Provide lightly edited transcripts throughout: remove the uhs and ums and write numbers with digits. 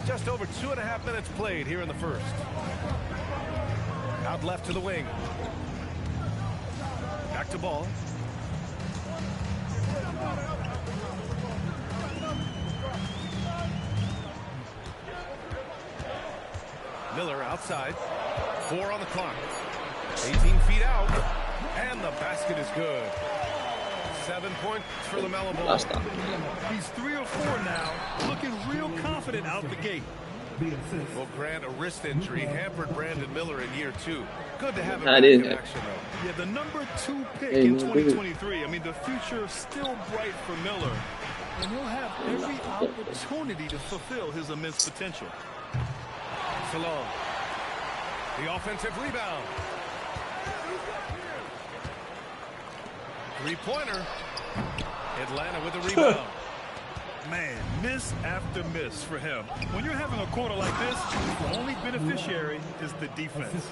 Just over 2.5 minutes played here in the first. Out left to the wing. Back to ball. Miller outside. 4 on the clock. 18 feet out. And the basket is good. 7 points for LaMelo Ball. He's 3 or 4 now. Looking real confident out the gate. Well, Grant, a wrist injury hampered Brandon Miller in year 2. Good to have him back in action, though. Yeah, the number 2 pick in 2023. I mean, the future is still bright for Miller. And he'll have every opportunity to fulfill his immense potential. Salon. The offensive rebound. Three-pointer. Atlanta with the rebound. Man, miss after miss for him. When you're having a quarter like this, the only beneficiary is the defense.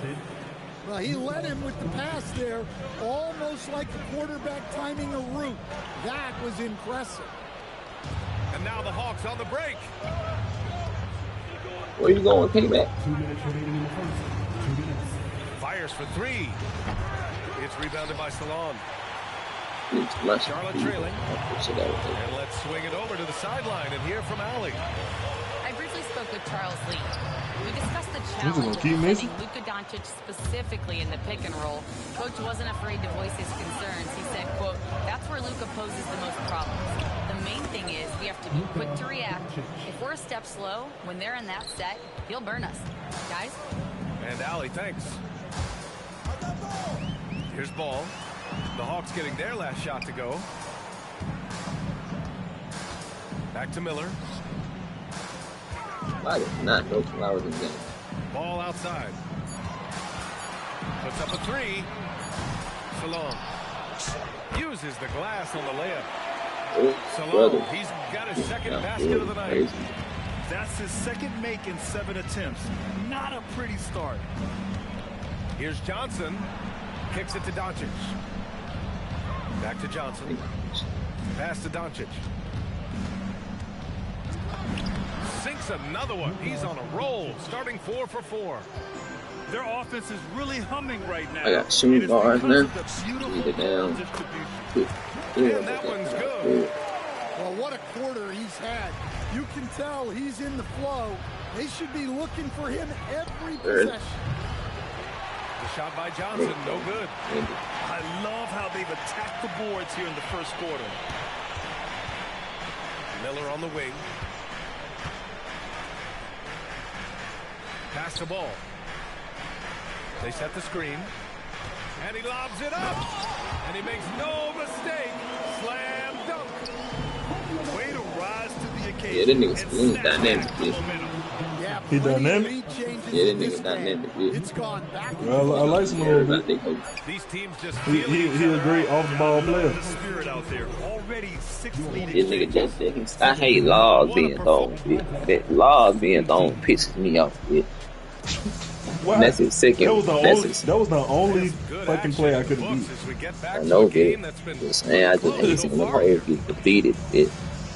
Well, he led him with the pass there, almost like a quarterback timing a route. That was impressive. And now the Hawks on the break. Where you going, K-Mac? Fires for 3. It's rebounded by Salon. Charlotte trailing. And let's swing it over to the sideline and hear from Allie. I briefly spoke with Charles Lee. We discussed the challenge of defending Luka Doncic specifically in the pick and roll. Coach wasn't afraid to voice his concerns. He said, quote, that's where Luka poses the most problems. The main thing is we have to be quick to react. If we're a step slow, when they're in that set, he'll burn us. Guys? And Allie, thanks. Here's Ball. The Hawks getting their last shot to go. Back to Miller. I did not know Flowers in game. Ball outside. Puts up a 3. Salon. Uses the glass on the layup. Salon, he's got his second basket of the night. Crazy. That's his second make in 7 attempts. Not a pretty start. Here's Johnson. Kicks it to Doncic. Back to Johnson. Pass to Doncic. Sinks another one. He's on a roll. Starting 4 for 4. Their offense is really humming right now. I got shooting guards, man. Lead it down. And that one's good. Well, what a quarter he's had. You can tell he's in the flow. They should be looking for him every possession. The shot by Johnson, no good. I love how they've attacked the boards here in the first quarter. Miller on the wing. Pass the ball. They set the screen. And he lobs it up. And he makes no mistake. Slam dunk. Way to rise to the occasion. Yeah, that nigga's dynamic. He dynamic? Yeah, that nigga dynamic. It's gone back. Well, I like him a little bit. These teams just He a great off-the-ball player. The spirit out there. Already 6 leading. This nigga just, I hate laws being thrown. That laws being thrown pisses me off. Wow. That's his second. That was the only fucking play I could beat. I know, dude. Just saying, I just hate seeing the players get defeated.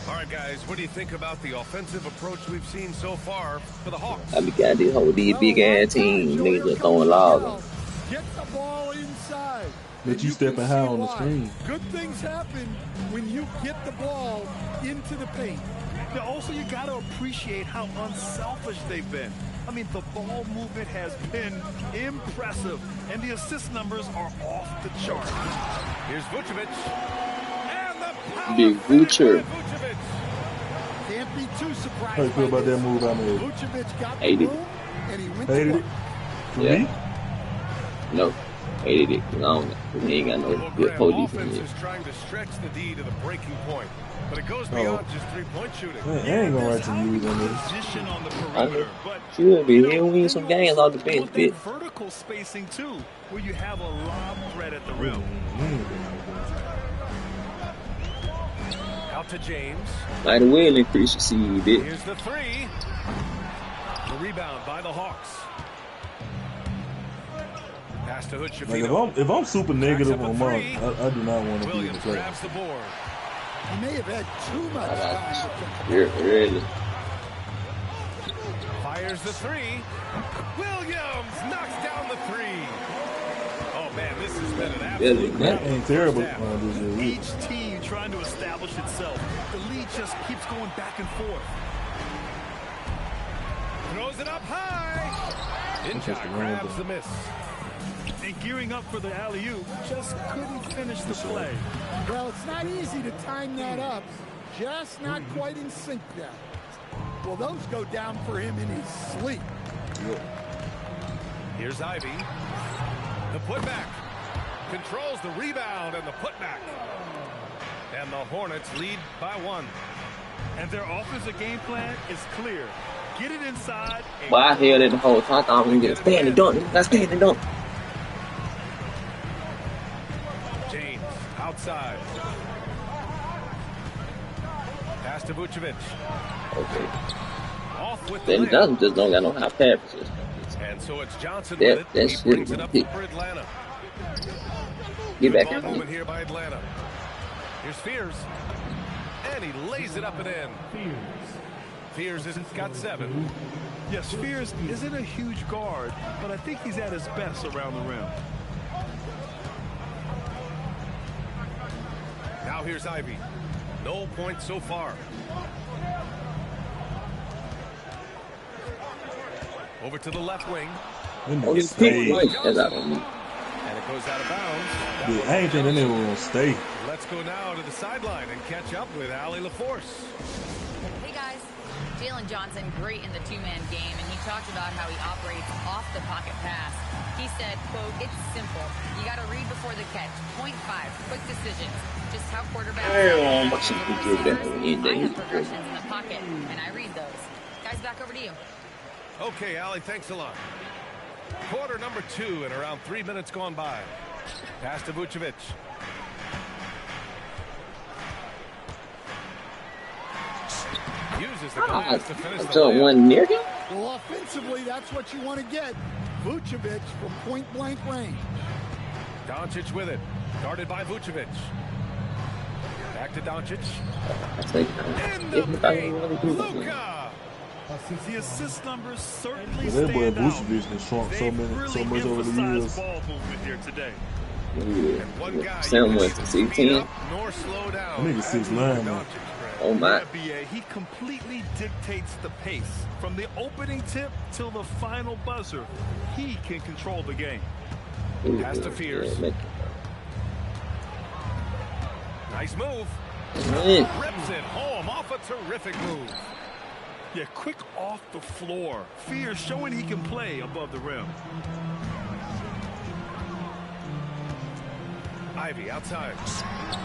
All right, guys, what do you think about the offensive approach we've seen so far for the Hawks? I be got this whole these big ass teams, niggas just throwing logs. Get the ball inside. But you stepping high on the screen. Good things happen when you get the ball into the paint. Now, also, you got to appreciate how unselfish they've been. I mean, the ball movement has been impressive, and the assist numbers are off the chart. Here's Vucevic. And the power Big Vucevic. Can't be too surprised. How you feel about that move I made? Vucevic got the 80. room, and he went Hated to it? For me? No. Hated it. I don't know. He ain't got no good pole defense. Offense is trying to stretch the D to the breaking point, but it goes beyond just three-point shooting. Man, I ain't gonna write some news on this. Position on the perimeter, but Should be here. We need some games off the bench, bitch. Vertical spacing too, where you have a lob threat at the rim. Out to James. Might as well increase your seed, bitch. Here's the 3. The rebound by the Hawks. Pass Pass to Hood Like Shafino. if I'm super negative on Mark, I do not want to be in the Williams playoffs. grabs the board. He may have had too much time. Really? Fires the three. Williams knocks down the three. Oh, man, this has been an absolute... That ain't terrible this year. Each team trying to establish itself. The lead just keeps going back and forth. Throws it up high. Inja grabs the miss. And gearing up for the alley-oop, just couldn't finish the play. Well, it's not easy to time that up. Just not quite in sync yet. Well, those go down for him in his sleep. Here's Ivy. The putback. Controls the rebound and the putback. And the Hornets lead by 1. And their offensive game plan is clear. Get it inside. Well, I held it the whole time. I thought I was going to get a standing dunk. That's standing dunk. James outside. Pass to Vucevic. Okay. Off with the Then layup. doesn't just don't got no high pad position. And so it's Johnson That- with that it. He shit brings was it up big. for Atlanta. Get back Ball in movement here. here by Atlanta. Here's Fears. And he lays it up and in. Fears has got 7. Yes, Fears isn't a huge guard, but I think he's at his best around the rim. Now here's Ivy. No points so far. Over to the left wing. Oh, this people like that. And it goes out of bounds. Dude, I ain't think that nigga was gonna stay. Let's go now to the sideline and catch up with Allie LaForce. Hey guys, Jalen Johnson, great in the two-man game, and he talked about how he operates off the pocket pass. He said, quote, "It's simple. You got to read before the catch. 0.5, quick decisions. Just how quarterbacks Damn, what should we do that? I have progressions in the pocket, and I read those. Guys, back over to you." Okay, Allie, thanks a lot. Quarter number 2 and around 3 minutes gone by. Pass to Vucevic. Uses the glass to finish the So layup. one near him? Well, offensively, that's what you want to get. Vucevic from point-blank range. Doncic with it. Guarded by Vucevic. Back to Doncic. I think In the paint, Luka. The assist numbers certainly That boy stand out. Vucevic has shrunk so They've much really over the emphasized years. ball movement here today. One guy you Sam can went neither to speed 16. up nor slow down. That nigga 6'9", man. Oh my. Yeah, BA, he completely dictates the pace. From the opening tip till the final buzzer, he can control the game. Pass to Fears. Nice move. Rips it home off a terrific move. Yeah, quick off the floor. Fear showing he can play above the rim. Ivy outside.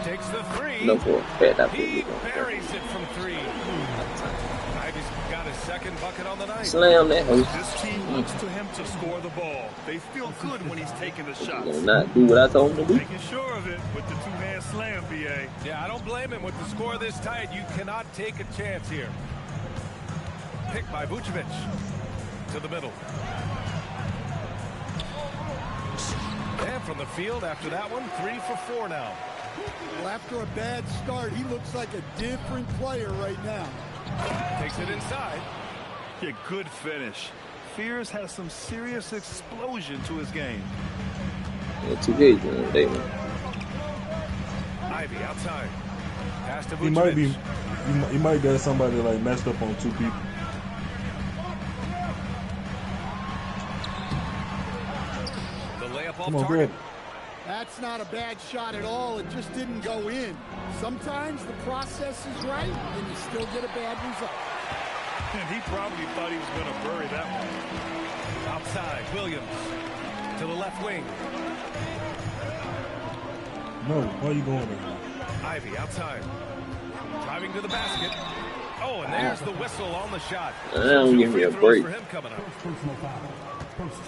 Takes the 3. No for bad. He buries it from 3. Ivy's got his second bucket on the night. Slam that host. This team looks to him to score the ball. They feel good when he's taking the shots. Will not do what I told him to do. Making sure of it with the two-hand slam, BA. Yeah, I don't blame him. With the score this tight, you cannot take a chance here. Picked by Vucevic. To the middle. And from the field after that one, 3 for 4 now. Well, after a bad start, he looks like a different player right now. Takes it inside. Yeah, good finish. Fears has some serious explosion to his game. Yeah, 2K doing today, man. Ivy outside. Pass to Vucevic. He might got somebody like messed up on 2 people. The layup off Come on, target. grab it. That's not a bad shot at all. It just didn't go in. Sometimes the process is right, and you still get a bad result. And he probably thought he was going to bury that one. Outside, Williams. To the left wing. No, why you going there? Ivy outside. Driving to the basket. Oh, and there's the whistle on the shot. Don't give me a Free break. throws for him coming up.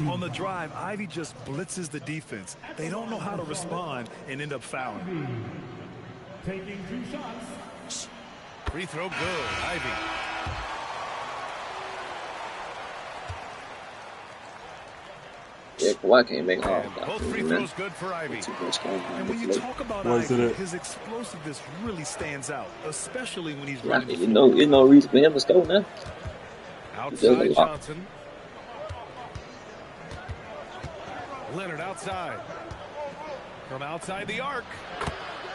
On the drive, Ivy just blitzes the defense. They don't know how to respond and end up fouling. Taking 2 shots. Free throw good. Ivy. Yeah, Why can't make all both free throws good for Ivy. And when you talk about Ivy, his explosiveness really stands out, especially when he's running. There's no reason for him to score now. Outside Johnson. Leonard outside. From outside the arc.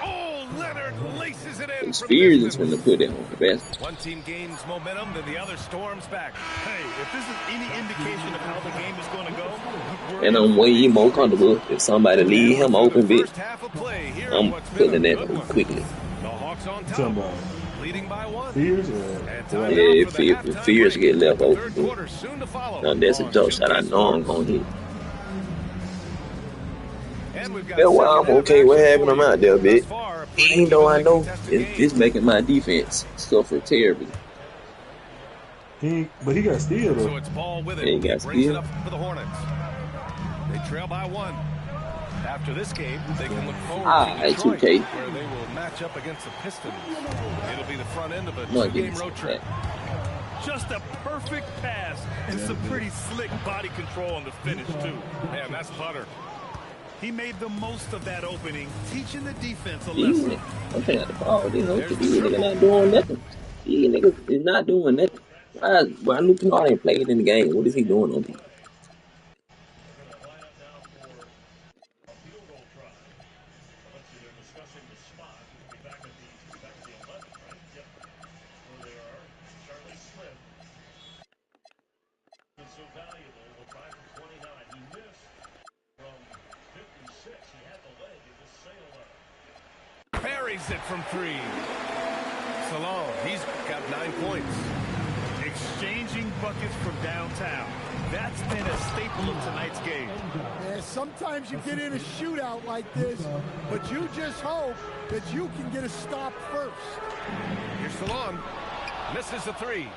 Oh, Leonard laces it in. Spears is going to put it on the best. One team gains momentum, then the other storms back. Hey, if this is any indication of how the game is going to go, and I'm way more comfortable if somebody leave him open bit. I'm putting that quickly. The Hawks on top, leading by 1. Fears if Fears get left open, now that's a jump shot I know I'm going to hit. That's why I'm okay with having him out there a bit. Even though I know it's making my defense suffer terribly. But he got steal though. So it's ball with it. He got steal. Up for the Hornets. They trail by 1. After this game, they can look forward to Detroit, 2K. where they will match up against the Pistons. It'll be the front end of a 2-game road trip. Just a perfect pass and some pretty slick body control on the finish too. Man, that's butter. He made the most of that opening, teaching the defense a lesson. I'm saying at the ball, these niggas not doing nothing. These niggas is not doing nothing. Why Luke Kennard ain't playing in the game? What is he doing on defense? Buries it from 3. Salon, he's got 9 points. Exchanging buckets from downtown. That's been a staple of tonight's game. Yeah, sometimes you get in a shootout like this, but you just hope that you can get a stop first. Here's Salon. Misses the 3.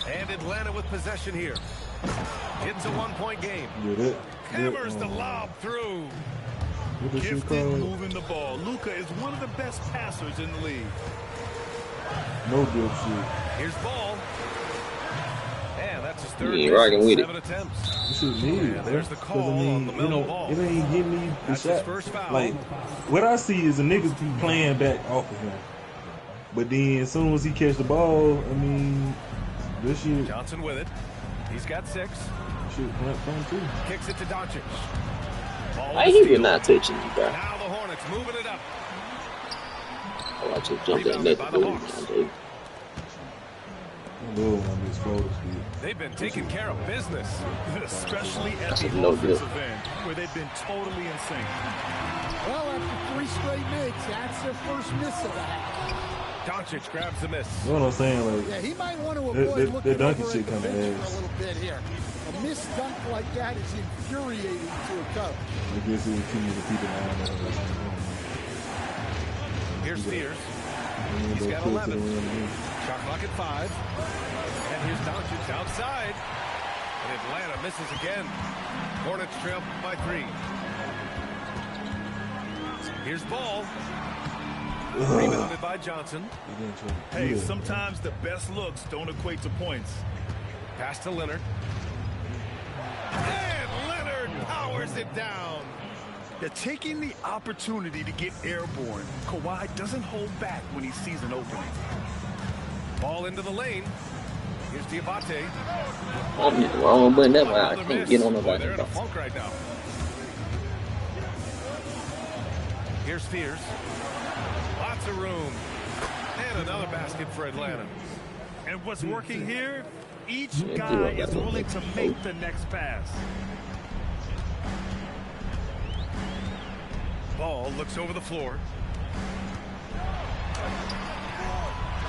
And Atlanta with possession here. It's a 1-point game. Hammers the lob through. Gifted moving the ball. Luka is one of the best passers in the league. No good shit. Here's ball. And that's his 3rd. He ain't rocking with 7 attempts. This is needed. Yeah, there's the call on the middle ball. It ain't giving me the that's shot. His first foul. Like, what I see is a nigga playing back off of him. But then as soon as he catch the ball, I mean, this shit. Johnson with it. He's got 6. Shit went from 2. Kicks it to Doncic. Why he not touching you, bro? Now the Hornets moving it up. I watch him jump that net. They've been taking care of business, especially at the offensive end, where they've been totally in sync. Well, after 3 straight makes, that's their first miss of the half. Doncic grabs the miss. You know what I'm saying? Like, yeah, he might want to avoid looking dunking over shit at the bench ass. for a little bit here. A missed dunk like that is infuriating to a coach. I guess it would keep the people around. Here's Spears. He's got 11. Shot clock at 5. And here's Doncic outside. And Atlanta misses again. Hornets trail by 3. Here's ball. Rebounded by Johnson. Hey, sometimes the best looks don't equate to points. Pass to Leonard. And Leonard powers it down. They're taking the opportunity to get airborne. Kawhi doesn't hold back when he sees an opening. Ball into the lane. Here's Diabate. I'm hitting the wrong button. That's why I can't get on the ball. They're in a funk right now. Here's Spears. Lots of room. And another basket for Atlanta. And what's working here? Each guy is willing to make the next pass. Ball looks over the floor.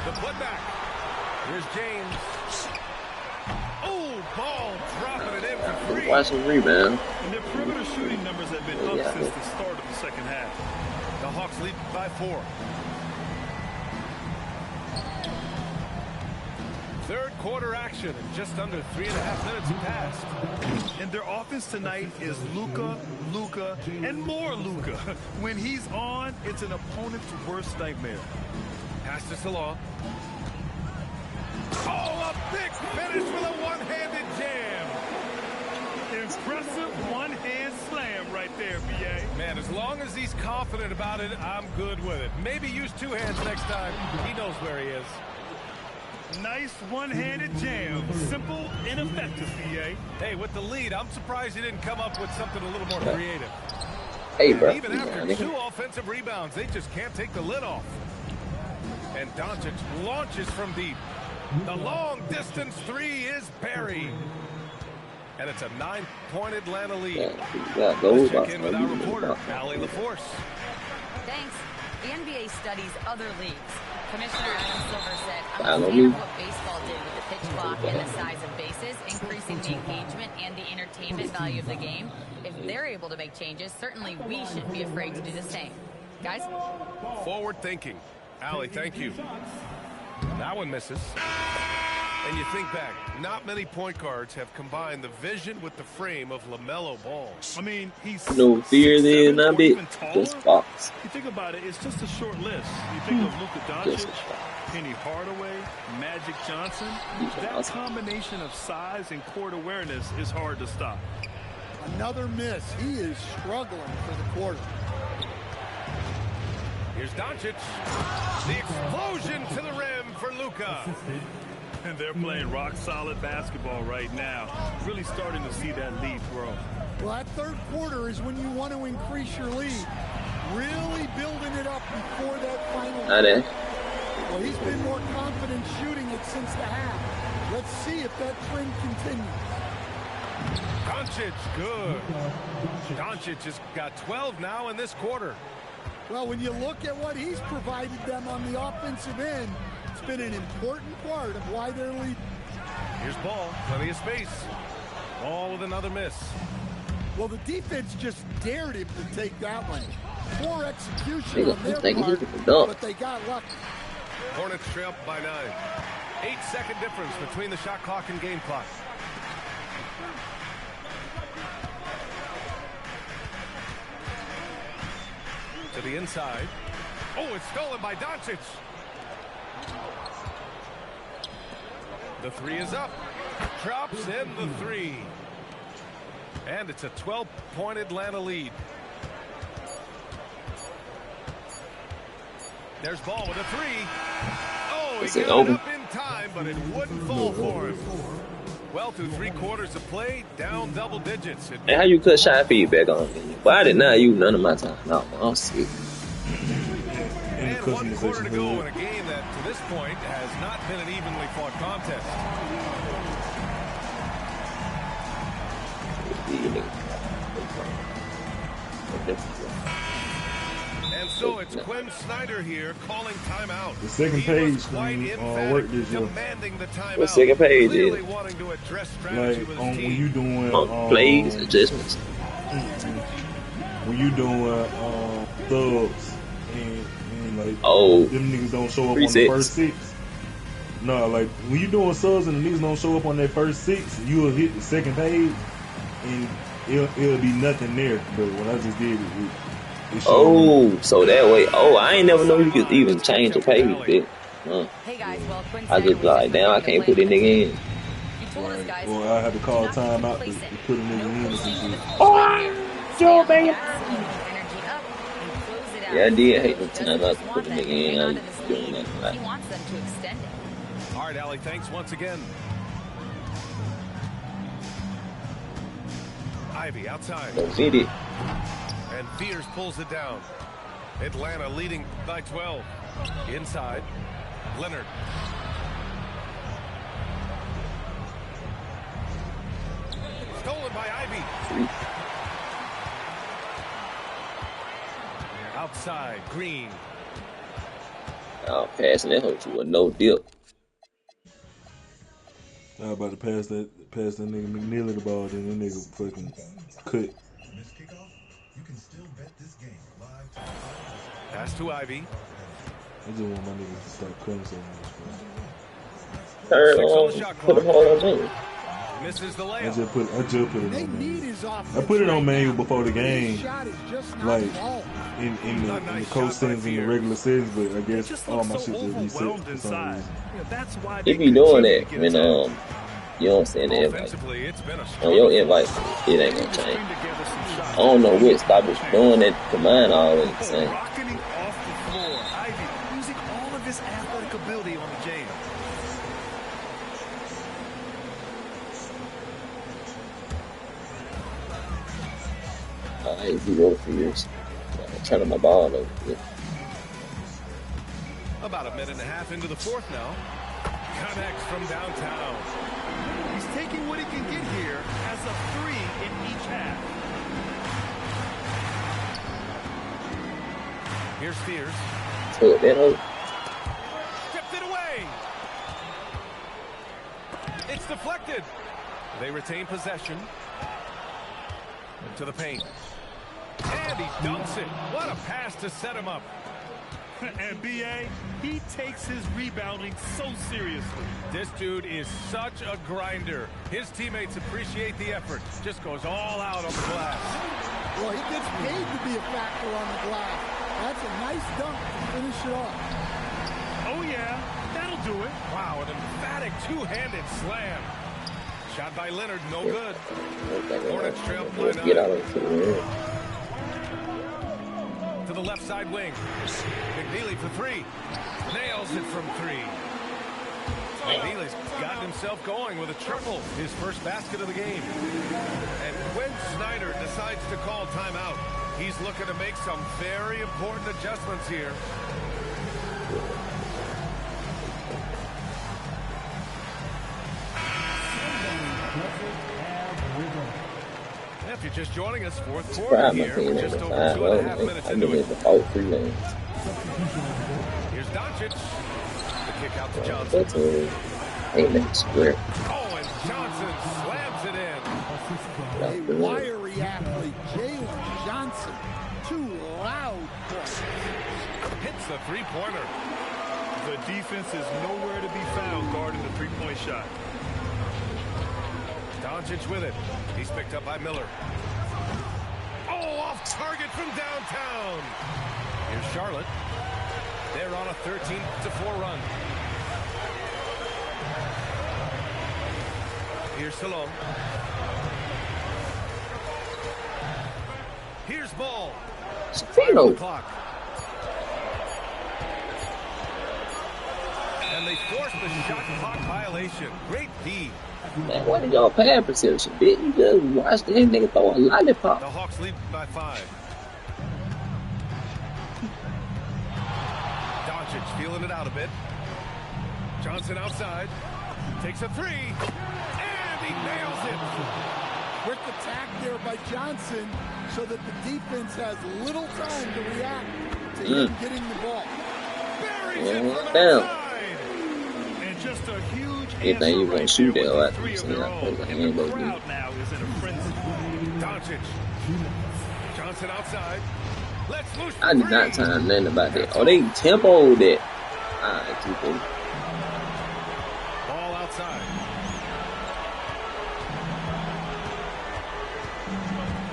The putback. Here's James. Oh, Ball dropping it in for 3. Watch him rebound. And their perimeter shooting numbers have been up since the start of the second half. The Hawks lead by 4. Third quarter action, and just under 3.5 minutes have passed. And their offense tonight is Luka, and more Luka. When he's on, it's an opponent's worst nightmare. Pass to Salah. Oh, a big finish with a one-handed jam. impressive one-hand slam right there, B.A. Man, as long as he's confident about it, I'm good with it. Maybe use two hands next time. He knows where he is. Nice one-handed jam. Simple and effective, B.A. Hey, with the lead, I'm surprised he didn't come up with something a little more creative. Hey, bro. Even after 2 offensive rebounds, they just can't take the lid off. And Doncic launches from deep. The long-distance 3 is buried. And it's a 9-point Atlanta lead. Let's check in with our reporter, Allie LaForce. Thanks. The NBA studies other leagues. Commissioner Adam Silver said, I'm a fan of what baseball did with the pitch clock and the size of bases, increasing the engagement and the entertainment value of the game. If they're able to make changes, certainly we shouldn't be afraid to do the same. Guys? Forward thinking. Allie, thank you. That one misses. And you think back, not many point guards have combined the vision with the frame of LaMelo Ball. I mean, he's no fear then, not bit. Just box. You think about it, it's just a short list. You think of Luka Doncic, Penny Hardaway, Magic Johnson. That combination of size and court awareness is hard to stop. Another miss. He is struggling for the quarter. Here's Doncic. The explosion to the rim for Luka. And they're playing rock-solid basketball right now. Really starting to see that lead grow. Well, that third quarter is when you want to increase your lead. Really building it up before that final quarter. Well, he's been more confident shooting it since the half. Let's see if that trend continues. Doncic, good. Doncic has got 12 now in this quarter. Well, when you look at what he's provided them on the offensive end, it's been an important part of why they're leading. Here's Ball, plenty of space. Ball with another miss. Well, the defense just dared him to take that one. Poor execution on their part, but they got lucky. Hornets trail by 9. 8-second difference between the shot clock and game clock. To the inside. Oh, it's stolen by Doncic. The 3 is up. Drops in the 3. And it's a 12-point Atlanta lead. There's Ball with a 3. Oh, he got it up in time, but it wouldn't fall for him. Well, through 3 quarters of play, down double digits. And how you cut shot feedback on me? But I did not use none of my time. No, I'm sick. And 1 quarter to go in a game that, to this point, has not been an evenly fought contest. And so it's Quinn Snyder here calling timeout. The second page work this year. Demanding the timeout. What second page is? Clearly wanting to address strategy with his when team. you doing plays, adjustments. When you doing thugs and like them niggas don't show up on the first 6. No, like when you doing subs and the niggas don't show up on that first 6, you'll hit the second page and it'll be nothing there. But when I just did it so that way. Oh, I ain't never know you could even change the page, bitch. Hey guys, well, I just like, damn, I can't put a nigga in. Well, I had to call time out to put a nigga in and some shit. Joe, baby. Yeah, I did hate the time out to put a nigga in. I was doing that. He wants them to extend it. All right, Allie, thanks once again. Ivy outside. Don't see it. And Fears pulls it down. Atlanta leading by 12. Inside, Leonard. Stolen by Ivy. Outside, Green. Oh, passing that hoe to a no dip. I was about to pass that nigga McNeely the ball, then that nigga fucking cut. Pass to Ivy. I just want my niggas to start cutting so much, bro. Turn on, put him on me. Misses the layup. I just put it on manual. I put it on manual before the game, like in the coach settings in the regular settings, but I guess all my shit just reset for some reason. If you doing that when You don't send the invite. It's been On your invite, it ain't gonna change. I don't know what stop is doing that to mine always the same. Rocketing off the floor. Ivy using all of his athletic ability on the jam. Alright, 0 for years. Turning my ball over here. About a minute and a half into the fourth now. Connects from downtown. He's taking what he can get here as a 3 in each half. Here's Spears. Stripped it away. It's deflected. They retain possession. To the paint. And he dunks it. What a pass to set him up. And B.A., he takes his rebounding so seriously. This dude is such a grinder. His teammates appreciate the effort. Just goes all out on the glass. Well, he gets paid to be a factor on the glass. That's a nice dunk to finish it off. Oh, yeah. That'll do it. Wow, an emphatic two-handed slam. Shot by Leonard, no good. Hornets trail by 9. Get out of it. To the left side wing. McNeely for 3. Nails it from 3. McNeely's gotten himself going with a triple. His first basket of the game. And when Snyder decides to call timeout, he's looking to make some very important adjustments here. If you're just joining us, fourth quarter here, we're just over 2.5 minutes into it. Here's Doncic. The kick out to Johnson. Oh, and Johnson slams it in. A wiry athlete, Jalen Johnson. 2 loud points. Hits the three-pointer. The defense is nowhere to be found guarding the three-point shot. Doncic with it. He's picked up by Miller. Oh, off target from downtown. Here's Charlotte. They're on a 13-4 run. Here's Salome. Here's Ball. 5 on the clock. And they force the shot clock violation. Great D. Man, what is y'all pad perception, bitch? You just watch this nigga throw a lollipop. The Hawks lead by 5. Doncic feeling it out a bit. Johnson outside. Takes a 3. And he nails it. Quick attack there by Johnson so that the defense has little time to react to him getting the ball. Buries it from down. outside. And just a huge Anything you gonna shoot there, like, the crowd now is in a frenzy. Doncic. Johnson outside. Let's loose. I did not time nothing about that. Oh, they tempoed that. Alright, keep it. Ball outside.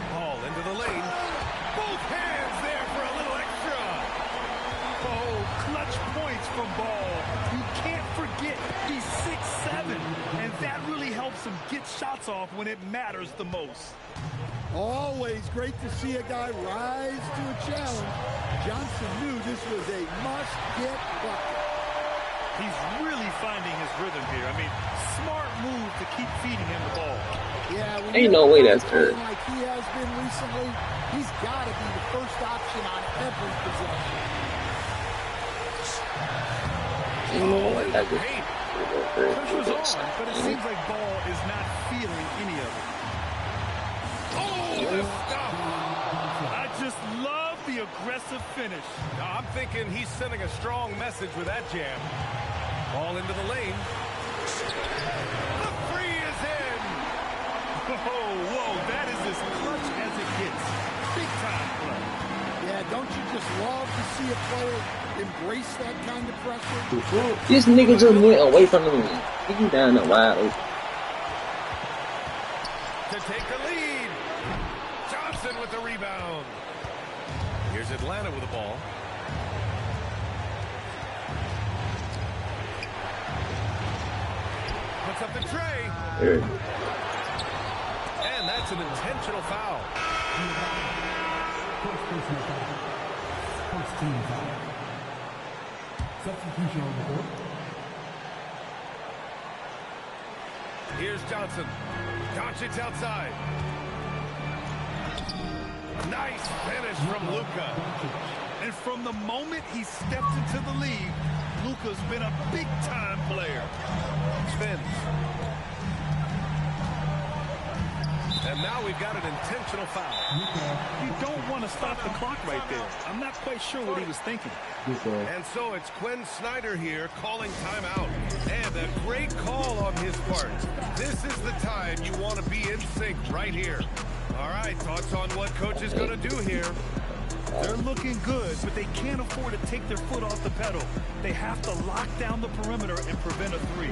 Ball into the lane. Both hands there for a little extra. Oh, clutch points from Ball. You can't forget he's 6'7", and that really helps him get shots off when it matters the most. Always great to see a guy rise to a challenge. Johnson knew this was a must-get bucket. He's really finding his rhythm here. I mean, smart move to keep feeding him the ball. Yeah, when ain't no way that's hurt. like he has been recently, he's got to be the first option on every possession. Pressure's on, but it seems like Ball is not feeling any of it. I just love the aggressive finish. I'm thinking he's sending a strong message with that jam. Ball into the lane. The 3 is in. Whoa, that is as clutch as it gets. Big time play. Yeah, don't you just love to see a player embrace that kind of pressure? This nigga just went away from the rim. He down there wide open. To take the lead. Johnson with the rebound. Here's Atlanta with the ball. Puts Sets up the tray. And that's an intentional foul. First personal foul. First team foul. Substitution on the board. Here's Johnson. Doncic outside. Nice finish from Luka. And from the moment he stepped into the league, Luka's been a big-time player. Spins. And now we've got an intentional foul. You don't want to stop the clock right there. I'm not quite sure what he was thinking. And so it's Quinn Snyder here calling timeout. And a great call on his part. This is the time you want to be in sync right here. All right, thoughts on what coach is going to do here? They're looking good, but they can't afford to take their foot off the pedal. They have to lock down the perimeter and prevent a three.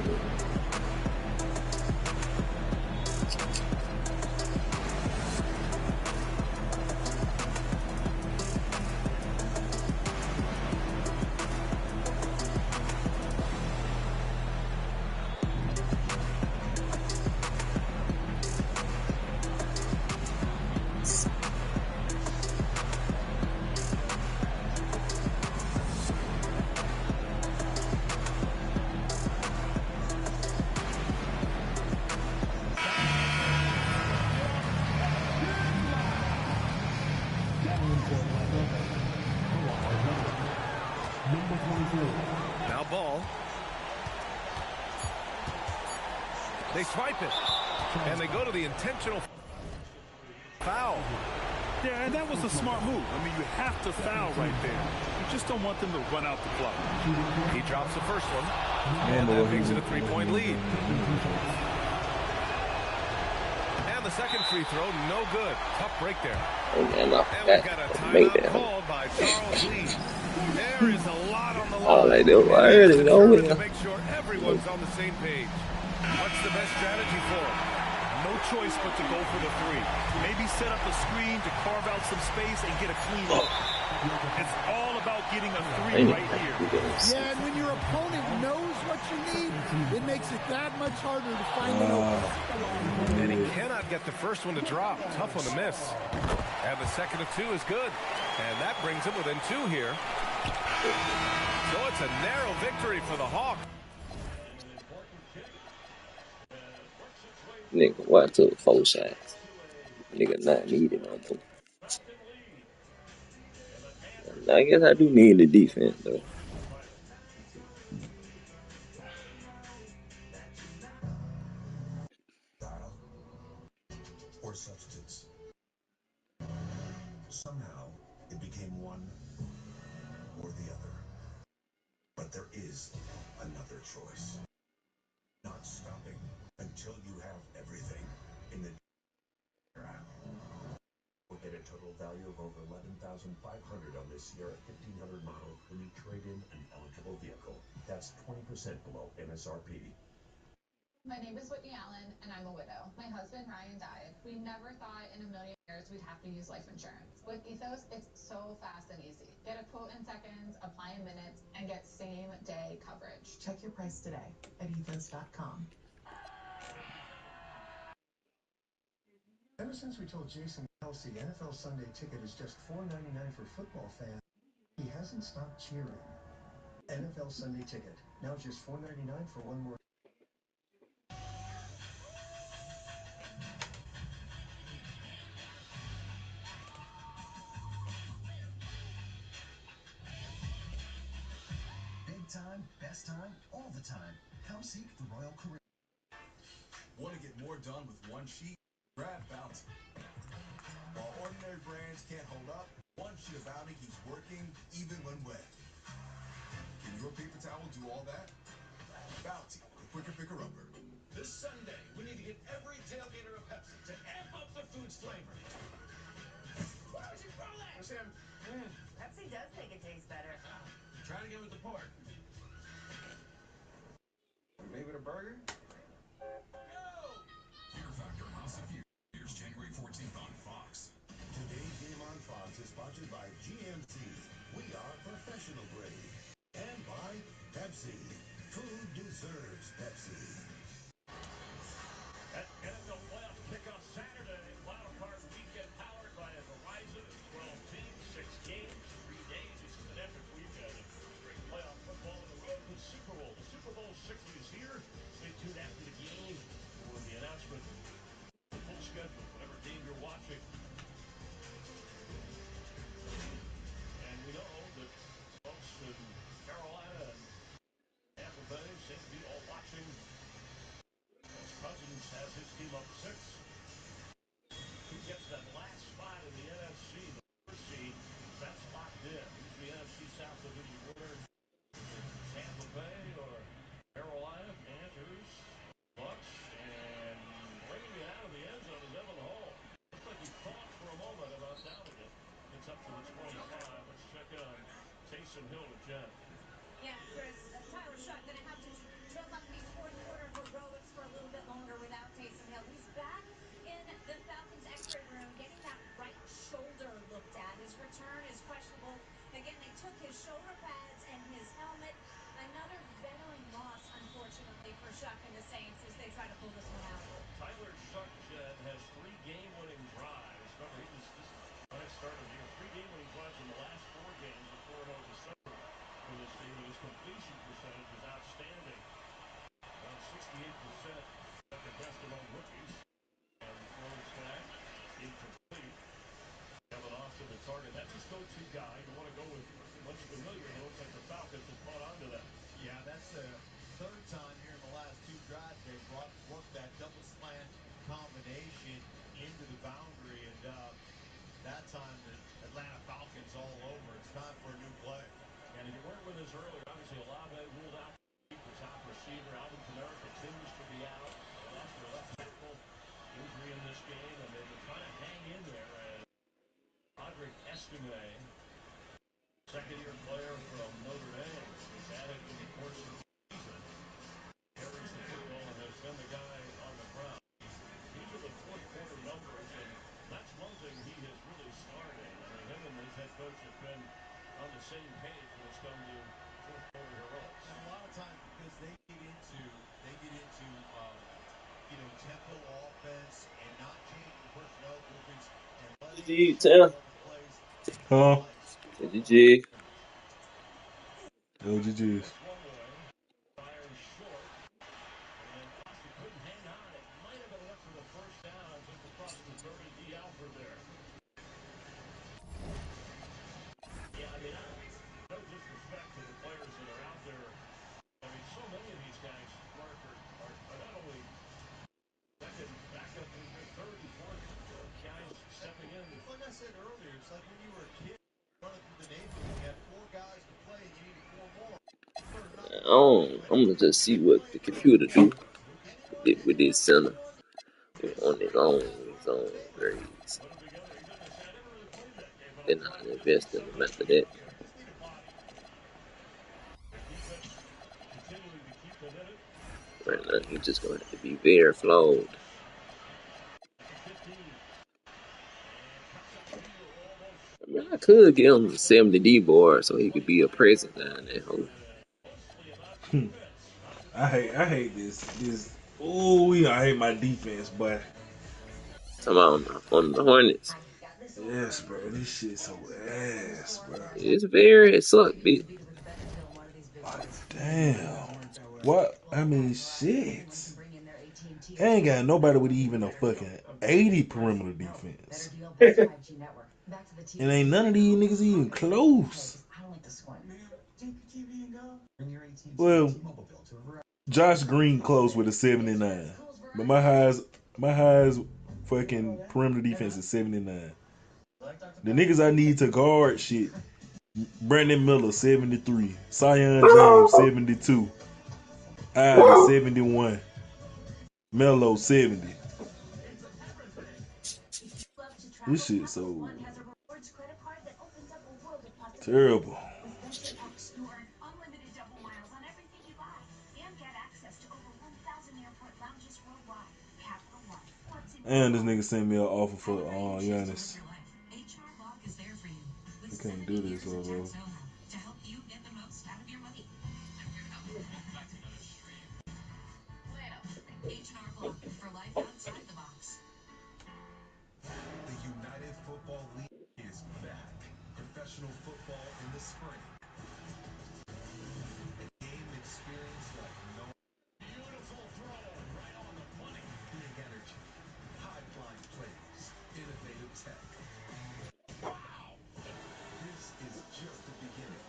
Now ball. They swipe it. And they go to the intentional foul. Yeah, and that was a smart move. I mean, you have to foul right there. You just don't want them to run out the clock. He drops the first one. And that makes it a three-point lead. And the second free throw, no good. Tough break there. And we've got a timeout called by Charles Lee. There is a lot on the line. All I do, I already know to make sure everyone's on the same page. What's the best strategy for him? No choice but to go for the three. Maybe set up a screen to carve out some space and get a clean look. It's all about getting a three right here. Yeah, and when your opponent knows what you need, it makes it that much harder to find an opening. And he cannot get the first one to drop. Tough one to miss. And the second of two is good. And that brings him within two here. So it's a narrow victory for the Hawks. Nigga, why took 4 shots? Nigga, not needed on them. I guess I do need the defense, though. Or substance. Somehow, it became one or the other. But there is another choice. Not stopping until you have everything in the app. We'll get a total value of over $11,500 on this Sierra 1500 model when you trade in an eligible vehicle. That's 20% below MSRP. My name is Whitney Allen, and I'm a widow. My husband, Ryan, died. We never thought in a million years we'd have to use life insurance. With Ethos, it's so fast and easy. Get a quote in seconds, apply in minutes, and get same-day coverage. Check your price today at ethos.com. Ever since we told Jason Kelsey NFL Sunday Ticket is just $4.99 for football fans, he hasn't stopped cheering. NFL Sunday Ticket, now just $4.99 for one more. Big time, best time, all the time. Come seek the Royal Caribbean. Want to get more done with one sheet? Grab Bounty. While ordinary brands can't hold up, one sheet of Bounty keeps working even when wet. Can your paper towel do all that? Bounty, the quicker picker-upper. This Sunday, we need to get every tailgater a Pepsi to amp up the food's flavor. Why would you throw that? Listen, Pepsi does make it taste better. Try to get with the pork. Maybe with a burger? Fear Factor House of Fears, January 14th on Fox. Today's game on Fox is sponsored by GMC. We are professional grade. And by Pepsi. Food deserves Pepsi. up to the 25. Let's check on Taysom Hill with Jen. Yeah, Chris, Tyler Shuck going to have to choke up these fourth quarter heroics for a little bit longer without Taysom Hill. He's back in the Falcons x-ray room getting that right shoulder looked at. His return is questionable. Again, they took his shoulder pads and his helmet. Another veteran loss, unfortunately, for Shuck and the Saints as they try to pull this one out. Tyler Shuck, Jen, has 3 game-winning drives. Remember, this is on his start of the year. 3 game-winning drives in the last 4 games, a 4-0 December for this team, and his completion percentage is outstanding. About 68%, second best among rookies. And throws back, incomplete. Coming off to the target. That's his go-to guy. You want to go with what's familiar, but it looks like the Falcons have caught on to that. Yeah, that's the third time here in the last 2 drives they've worked that double slant combination into the boundary, and that time the Atlanta Falcons all over. It's time for a new play. And if you weren't with us earlier, obviously Olave ruled out the top receiver. Alvin Kamara continues to be out. They lost their left tackle, injury in this game, and they've been trying to hang in there. And Audric Estime, second-year player from Notre Dame, was added in the course of the season. Carries the football and has been the guy on the ground. These are the fourth quarter numbers, and that's one thing he has really started. I mean, him and his head coach have been on the same page when it's come to fourth quarter heroics. And a lot of times because they get into tempo offense and not changing personnel groupings and letting GG, short Tim. plays. Huh? GG. Yo, GG's. One way, fires short, and Boston couldn't hang on. It might have been enough for the first down just across the 30. D. Alford there. Yeah, I mean, no disrespect to the players that are out there. I mean, so many of these guys, Mark, are not only second backup, they're third and fourth guys stepping in. It's like I said earlier, it's like when you were a kid running through the neighborhood. You had 4 guys to play and you needed 4 more. I'm gonna just see what the computer do with this center on his own grades. Then I can invest in him after that. Right now, he's just gonna have to be very flawed. I mean, I could get him a 70 D board so he could be a present down there. I hate this. Oh yeah, I hate my defense, but Talking about on the Hornets. yes, bro, this shit so ass, bro. It sucked, bitch. Damn. What? I mean, shit. I ain't got nobody with even a fucking 80 perimeter defense. And ain't none of these niggas even close. Well, Josh Green close with a 79. But my highest fucking perimeter defense is 79. The niggas I need to guard shit. Brandon Miller, 73. Sion James, 72. Ivy, 71. Melo, 70. This shit so terrible. With Venture X, you earn unlimited double miles on everything you buy and get access to over 1,000 airport lounges worldwide. Capital One. What's in And this nigga sent me an offer for Giannis. HR Block is there for you. I can't do this, Lobo. To help you get the most out of your money. Back to another stream. H&R Block for life outside the box. The United Football League is back. Professional football in the spring. A game experience like no. Beautiful throw right on the money. Big energy, high-flying plays, innovative tech. Wow! This is just the beginning.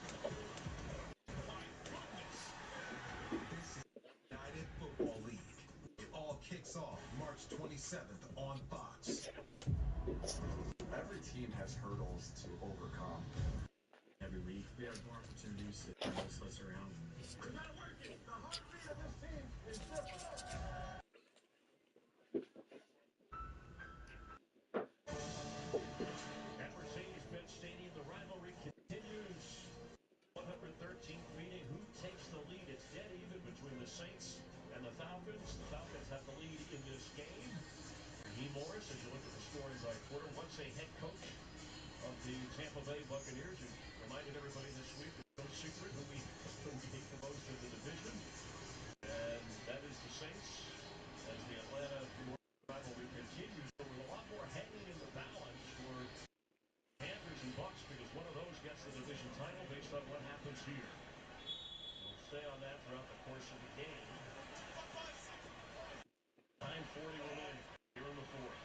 My goodness! This is United Football League. It all kicks off March 27th on Fox. Every team has hurdles to overcome. Every week, we have more opportunities to turn those slips around. We gotta work it. The heartbeat of this team is different. At Mercedes-Benz Stadium. a head coach of the Tampa Bay Buccaneers, who reminded everybody this week of no secret who we hate the most in the division, and that is the Saints, as the Atlanta rivalry continues. But with a lot more hanging in the balance for Panthers and Bucks, because one of those gets the division title based on what happens here. We'll stay on that throughout the course of the game. 9:40 remaining here in the fourth.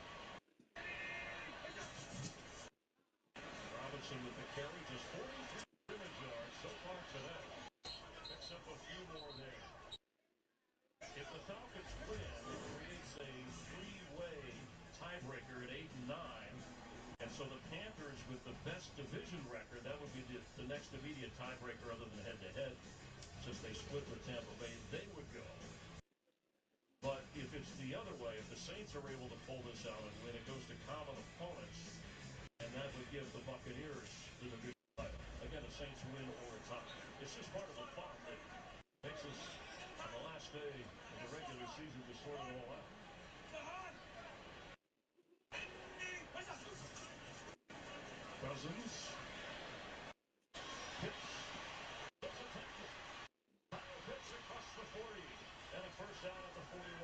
Robinson with the carry, just 43 scrimmage yards so far today. Picks up a few more there. If the Falcons win, it creates a three-way tiebreaker at 8-9. And so the Panthers, with the best division record, that would be the next immediate tiebreaker other than head-to-head. Since they split with Tampa Bay, they would go. But if it's the other way, if the Saints are able to pull this out and win, it goes to common opponents, and that would give the Buccaneers the division title. Again, a Saints win or a tie. It's just part of the fun that makes us, on the last day of the regular season, to sort it all out. Cousins. Pitts. Does a tackle. Kyle Pitts across the 40. And a first down at the 41.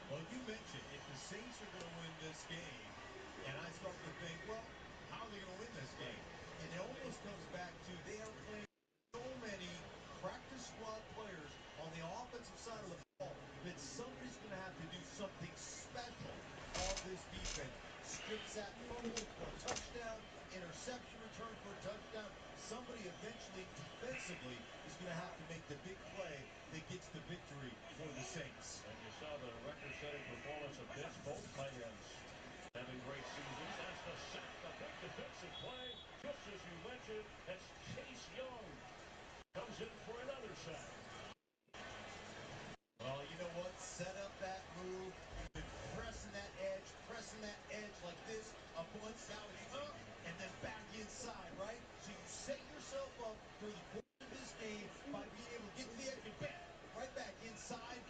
Well, you mentioned if the Saints are going to win this game, and I start to think, well, how are they going to win this game? And it almost comes back to they are playing so many practice squad players on the offensive side of the ball that somebody's going to have to do something special on this defense. Strip sack fumble for a touchdown, interception return for a touchdown. Somebody eventually defensively is going to have to make the big play that gets the victory for the Saints. And you saw the record-setting performance of Pitts, both tight ends having great seasons. That's the sack, the big defensive play. Just as you mentioned, that's Chase Young comes in for another sack. Well, you know what? Set up that move. You've been pressing that edge like this a bunch. Now it's up and then back inside, right? So you set yourself up for the course of this game by being able to get to the edge and bam, right back inside.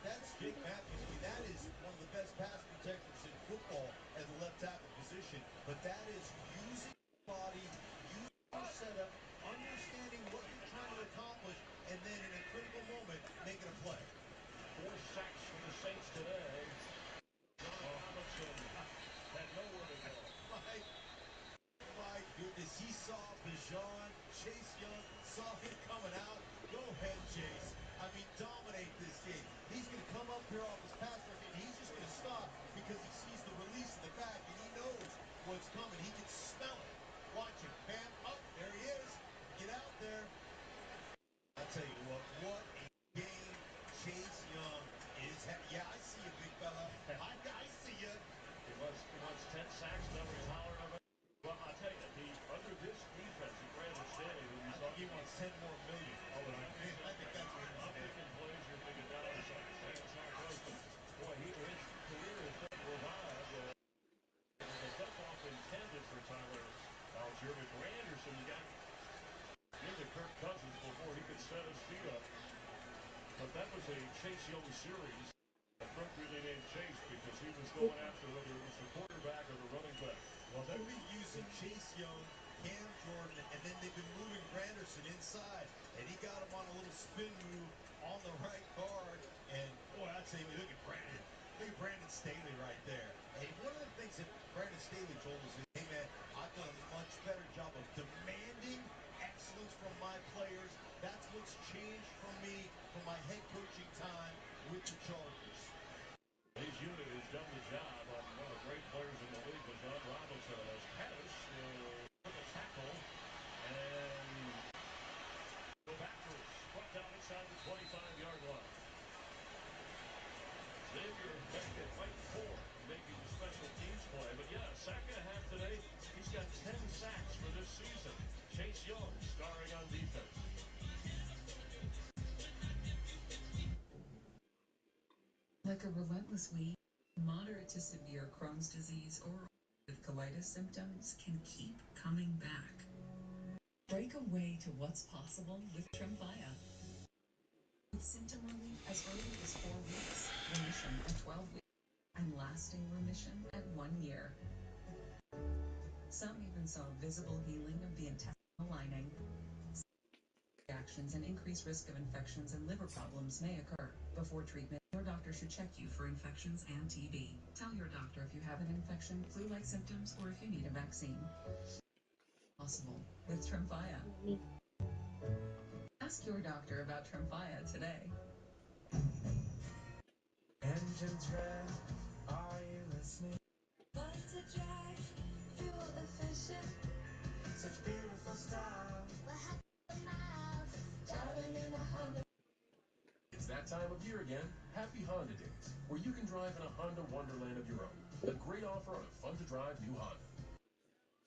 That's Jake Matthews. I mean, that is one of the best pass protectors in football at the left tackle position. But that is using your body, using your setup, understanding what you're trying to accomplish, and then in a critical moment, making a play. 4 sacks for the Saints today. John Robinson had nowhere to go. My goodness, he saw Bijan, Chase Young, saw him coming out. Go ahead, Chase. I mean, dominate this game. He's going to come up here off his pass rush, and he's just going to stop because he sees the release in the back, and he knows what's coming. He can smell it. Watch him. Bam, up. There he is. Get out there. I tell you what a game Chase Young is. Yeah, I see you, big fella. I see you. He wants 10 sacks, no retired of it. Well, I'll tell you, under this defense, Brandon Staley, who we he wants 10 more million. Oh, but I think that's what I'm thinking plays, you're thinking dollars on the San Coast. Boy, his career has been revived. The dump-off intended for Tyler Algier, but Anderson got into Kirk Cousins before he could set his feet up. But that was a Chase Young series, appropriately named Chase, because he was going after whether it was the quarterback or the running back. Well, they've been using Chase Young, Cam Jordan, and then they've been moving Granderson inside, and he got him on a little spin move on the right guard. And boy, I'd say, look at Brandon. Look at Brandon Staley right there. And one of the things that Brandon Staley told us is, hey man, I've done a much better job of demanding excellence from my players. That's what's changed from me from my head coaching time with the Chargers. His unit has done the job on one of the great players in the league, John Robinson, as Pettis will with a tackle and go backwards. Brought down inside the 25-yard line. Xavier Beckett right for making the special teams play. But yeah, a sack and a half today. He's got 10 sacks for this season. Chase Young starring on defense. Like a relentless weed, moderate to severe Crohn's disease or with colitis symptoms can keep coming back. Break away to what's possible with Tremfya. With symptom relief as early as 4 weeks, remission at 12 weeks. and lasting remission at 1 year. Some even saw visible healing of the intestinal lining. Reactions and increased risk of infections and liver problems may occur. Before treatment, your doctor should check you for infections and TB. Tell your doctor if you have an infection, flu-like symptoms, or if you need a vaccine. Possible with Tremfya. Ask your doctor about Tremfya today. Engines red, are you listening? Fun to drive, fuel efficient. Such beautiful style. Miles, driving in a Honda. It's that time of year again. Happy Honda Days, where you can drive in a Honda wonderland of your own. A great offer on a fun-to-drive new Honda.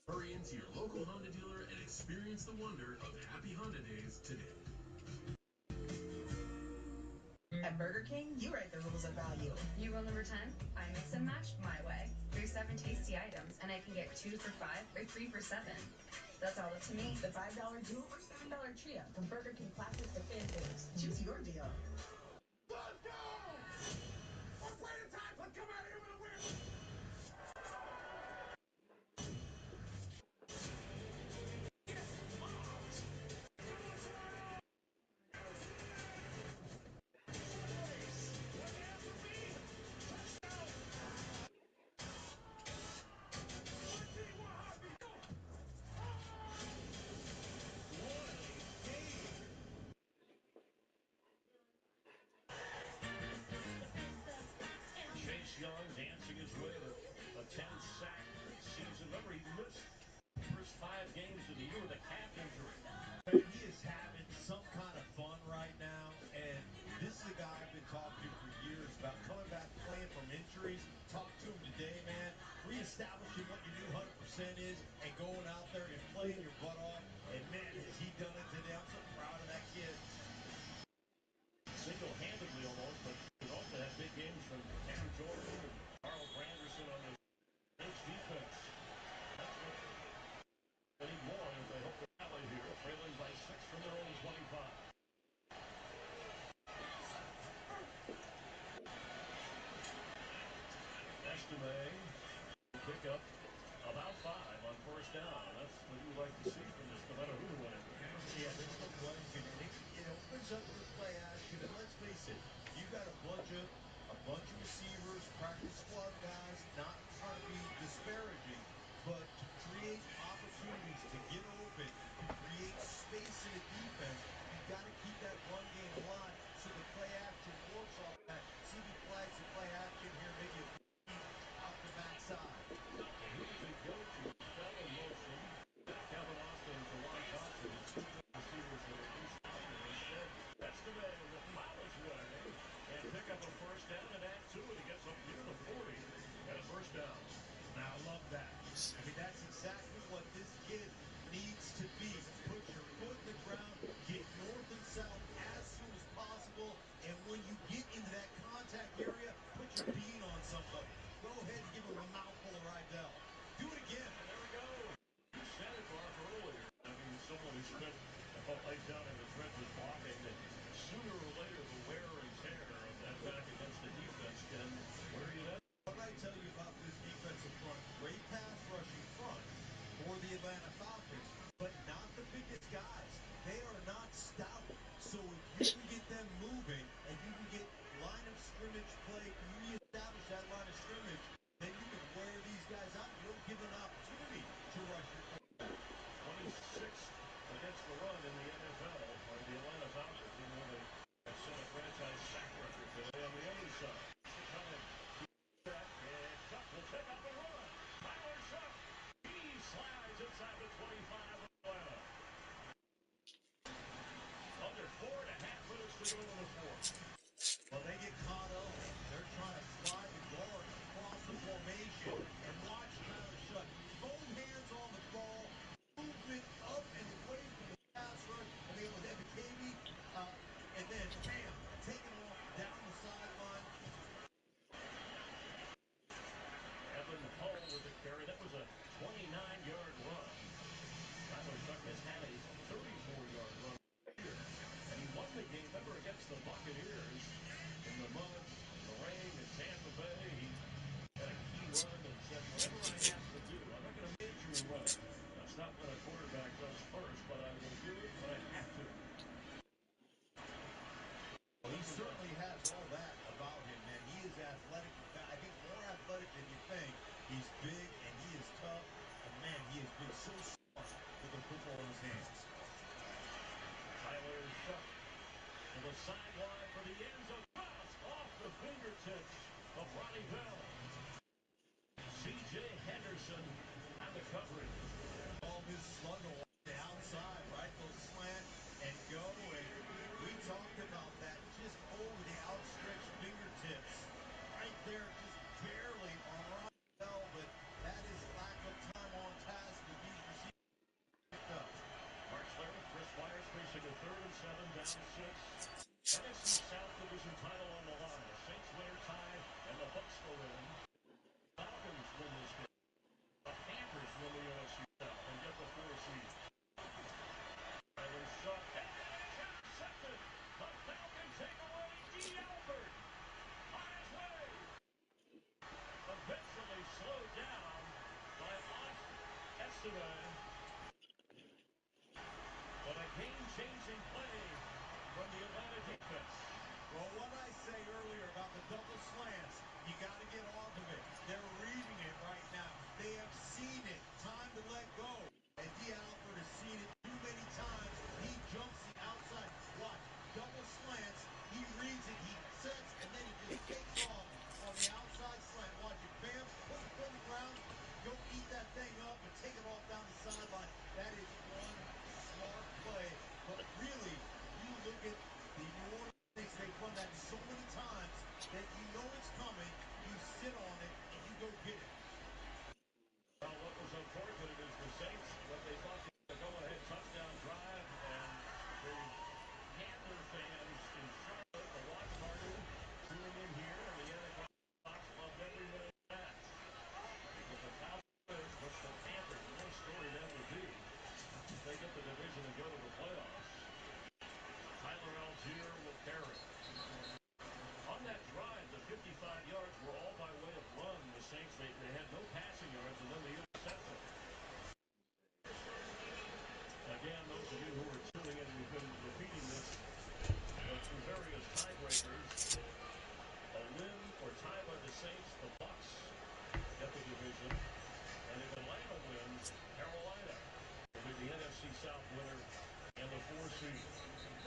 Hurry into your local Honda dealer and experience the wonder of Happy Honda Days today. At Burger King, you write the rules of value. New rule number 10, I mix and match my way. There's 7 tasty items, and I can get 2 for $5 or 3 for $7. That's all up to me. The $5 duo or $7 trio from Burger King Classics to Fan Foods. Choose your deal. Let's go! One play at a time. Let's come out of here with a win. Chase Young dancing his way to a 10-sack season. Remember, he missed the first 5 games of the year with a calf injury. He is having some kind of fun right now, and this is a guy I've been talking to for years about coming back playing from injuries. Talk to him today, man. Reestablishing what your new 100% is and going out there and playing your butt off. And, man, has he done it today. I'm so proud of that kid. Single-handedly almost, but he's also had big games from Cam Jordan and Carl Granderson on the Knicks defense. That's what they need more if they hope to rally here, trailing by 6 from their own 25. Estimate pick up about 5 on first down. That's what you would like to see from this, no matter who's winning. Yeah, there's no question. And it opens up your play action. And let's face it, you got a bunch of receivers, practice squad guys, not trying to be disparaging, but to create opportunities to get open, to create space in the defense, you've got to keep that run game alive so the play action works off that. CB flags the play action here, maybe a out the backside. Here's a go to fell in motion. Kevin Austin and Jawan Johnson, two receivers that are loose out there. Instead, Estimate will plow his way and pick up a first down and add to it. He gets up near the 40 and a first down. Now, I love that. I mean, that's exactly what this kid needs to be. Put your foot in the ground, get north and south as soon as possible, and when you get into that contact area, put your bean on somebody. Go ahead and give him a mouthful of Rydell. Do it again. There we go. You said it, Mark, earlier. I mean, someone who spent a life down in the trenches blocking, that sooner or later the wear and tear of that back against the defense can wear you down. What I tell you about this defensive front, great pass rushing front for the Atlanta Falcons, but not the biggest guys. They are not stout. So if you can get them moving and you can get line of scrimmage play, you reestablish that line of scrimmage, then you can wear these guys out. You don't give them an opportunity to rush your quarterback. 26th against the run in the NFL are the Atlanta Falcons, even though they set a franchise sack record today on the other side. Coming. And Shuck will pick up and run. Tyler Shuck. He slides inside the 25 of Atlanta. Under 4.5 minutes to go in the fourth. Well, they get caught up. They're trying to fly the guard across the formation. And watch Tyler Shuck. Both hands on the ball. Movement up and away from the pass rush. And they with Ebikebi. And then, bam, taking off down the sideline. Evan Hull with the carry. That was a 29-yard run. Tyler Shuck has had a 34-yard run here. And he won the game ever against the Buccaneers He's big and he is tough. And man, he has been so smart with the football in his hands. Tyler Shuck to the sideline for the end zone pass off the fingertips of Ronnie Bell. C.J. Henderson on the coverage. All this sluggle on the outside, right? They'll slant and go. And we talked about that just over the outstretched fingertips. Right there, just barely on Ronnie Bell. But that is lack of time on task with these receivers picked up. Marchler, Chris Myers facing a 3rd and 7, down 6. NFC South Division title on the line. The Saints win or tie, and the Bucs go in. Falcons win this game. The Panthers win the NFC South and get the 4 seed. Tyler Shuck, and it's intercepted. The Falcons take away D. Albert on his way. Eventually slowed down by Ott Estime. But a game-changing play from the Atlanta defense. Well, what I say earlier about the double slants, you got to get off of it. They're reading it right now. They have seen it. Time to let go. And D. Alford has seen it too many times. He jumps the outside. Watch. Double slants. He reads it. He sets, and then he just takes off on the outside slant. Watch it. Bam. Put the foot on the ground. Go eat that thing up and take it off down the sideline. That is one smart play. But really, you look at the New Orleans Saints, they've run that so many times that you know it's coming, you sit on it, and you go get it. Well, what was unfortunate is the Saints, what they thought was a go-ahead touchdown drive, and the Panther fans in Charlotte, the watch party, tuning in here, and the NFL Fox loved every minute of that. But the Falcons, which the Panthers, what a story that would be. They get the division and go to the playoffs. Tyler Algier will carry. On that drive, the 55 yards were all by way of run. The Saints, they had no passing yards, and then the interception. Again, those of you who are tuning in, we've been repeating this through various tiebreakers. A win or tie by the Saints, the Bucs get the division. And if Atlanta wins, Carolina will be the NFC South winner and the 4 seed.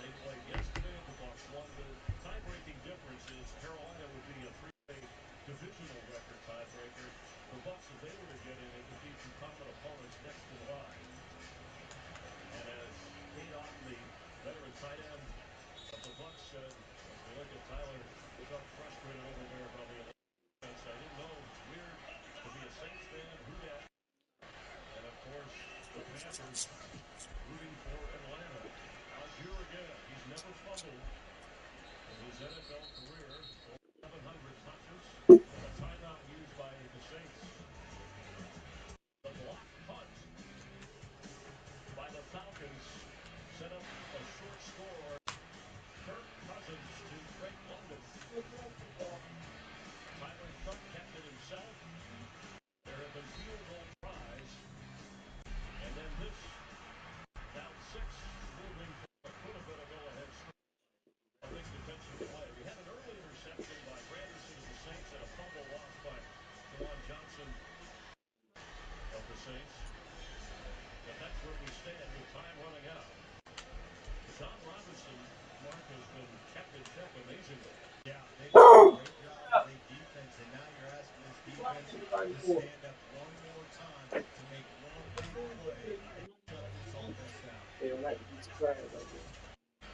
They played yesterday. The Bucs won. The tie-breaking difference is Carolina would be a 3-way divisional record tiebreaker. The Bucs, if they were to get in, it would be 2 common opponents next in line. And as Kate Otten, the veteran tight end of the Bucs, said, as we look at Tyler, felt frustrated over there by the defense. I didn't know. It's weird to be a Saints fan. Who dat? And of course, the Panthers rooting for Atlanta. Algier again. He's never fumbled in his NFL career. 700 touches. A timeout used by the Saints. The block punt by the Falcons set up a short score. Kirk Cousins to Drake London. Tyler Shuck kept it himself. There have been field goal tries. And then this, down 6, moving for could have been a go-ahead score. A big defensive play. We had an early interception by Granderson of the Saints and a fumble lost by Juwan Johnson of the Saints. But that's where we stand with time running out. John Robinson, Mark, has been kept in check amazingly. Yeah, they've done a great job as a defense, and now you're asking this defense to stand up one more time to make one big play and shut this offense down. And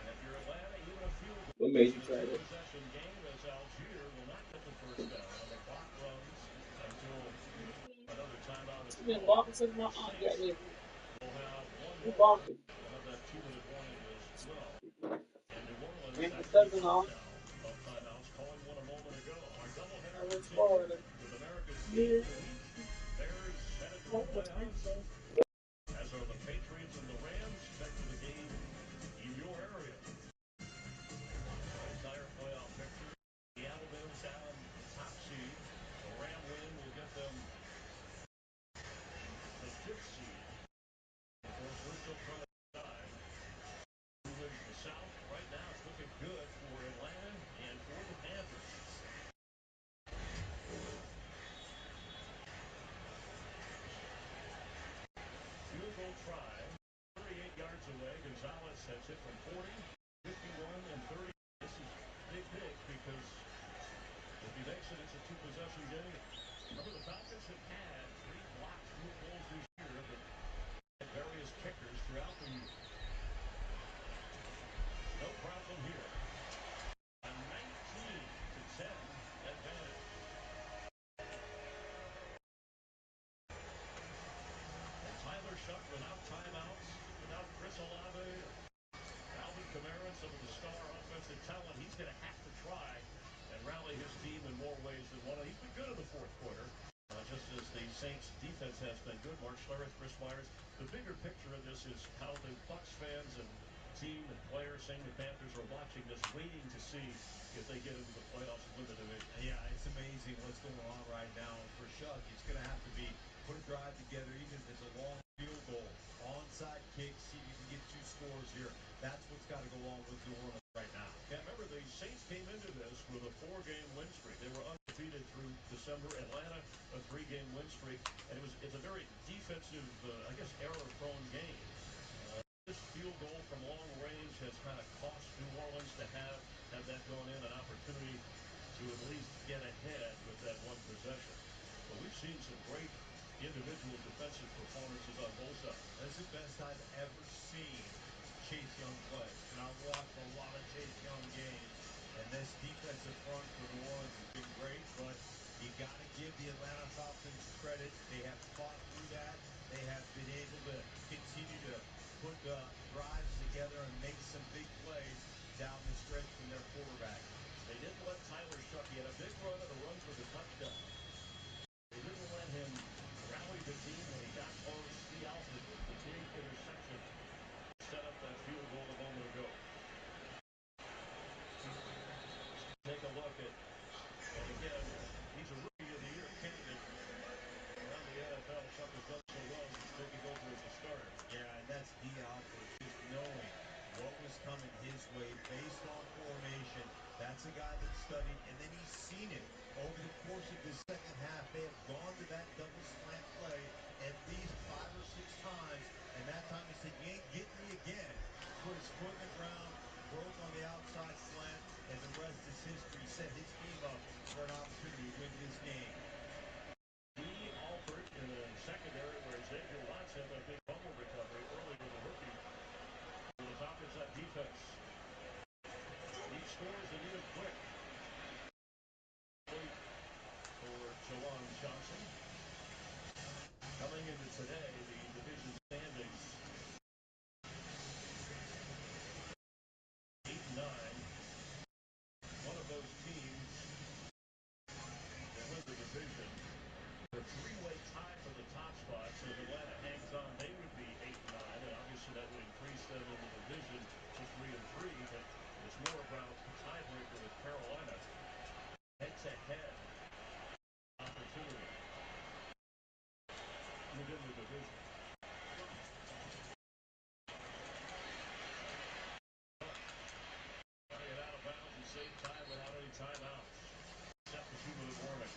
if you're Atlanta, even a field goal What is made a you try that? two-possession game as Algier will not get the first down. And the clock runs until another timeout is You been called. walking since my The aunt got Saints here. will have one You more. walking. They'll have that 2-minute warning as well. And New Orleans, And the that's the cousin on. eighth now of timeouts, calling one a moment ago. Our I doubleheader was continues Florida. with America's Game Yeah. of the Week. Bears headed to the playoffs, as are the Patriots and the Rams. Check for the game in your area. Entire playoff picture. Seattle moves down the top seed. The Ram win will get them the 5th seed. Of course, we're still trying to decide who wins the South. Right now, it's looking good for Atlanta and for the Panthers. hit from 40, 51, and 30. This is big because if he makes it, it's a two-possession game. Remember, the Falcons have had 3 blocked field goals this year, but various kickers throughout the year. No problem here. A 19-10 advantage. And Tyler Shuck without timeouts, without Chris Olave, Alvin Kamara, some of the star offensive talent. He's going to have to try and rally his team in more ways than one. He's been good in the fourth quarter. Just as the Saints defense has been good. Mark Schlereth, Chris Myers. The bigger picture of this is how the Bucs fans and team and players, same with Panthers, are watching this, waiting to see if they get into the playoffs and win the division. Yeah, it's amazing what's going on right now. For Shuck, it's going to have to be put a drive together, even if it's a long field goal, onside kick, see if you can get 2 scores here. That's what's got to go on with New Orleans right now. Yeah, remember, the Saints came into this with a 4-game win streak. They were undefeated through December. Atlanta, a 3-game win streak. And it's a very defensive, error-prone game. This field goal from long range has kind of cost New Orleans to have that gone in, an opportunity to at least get ahead with that one possession. But we've seen some great individual defensive performances on both sides. That's the best I've ever seen Chase Young play. And I've watched a lot of Chase Young games, and this defensive front for New Orleans has been great, but you got to give the Atlanta Falcons credit. They have fought through that. They have been able to continue to put drives together and make some big plays down the stretch from their quarterback. They didn't let Tyler Shuck. He had a big run and a run for the touchdown. They didn't let him rally the team when he got close. Lee Alford with the big interception set up that field goal a moment ago. Take a look at, and again, he's a Rookie of the Year candidate around the NFL. Shuck has done so well since taking over as a starter. Yeah, and that's Lee Alford, just knowing what was coming his way based on formation. That's a guy that studied, and then he's seen it over the course of the second half. They have gone to that double slant play at least 5 or 6 times, and that time he said, "You ain't getting me again." Put his foot in the ground, broke on the outside slant, and the rest is history. Set his team up for an opportunity to win this game. Lee Alford in the secondary, where Xavier Watts had that big fumble recovery early with the rookie. For the Falcons on defense. He scores and he is quick. For Jawan Johnson. Coming into today, the division standings. 8-9. One of those teams that win the division. The 3-way tie for the top spot. So if Atlanta hangs on, they would be 8-9, and obviously that would increase them in the division to 3-3. But it's more about the tiebreaker with Carolina. Head-to-head opportunity within the division. Trying it out of bounds and save time without any timeouts. Except the 2-minute warning.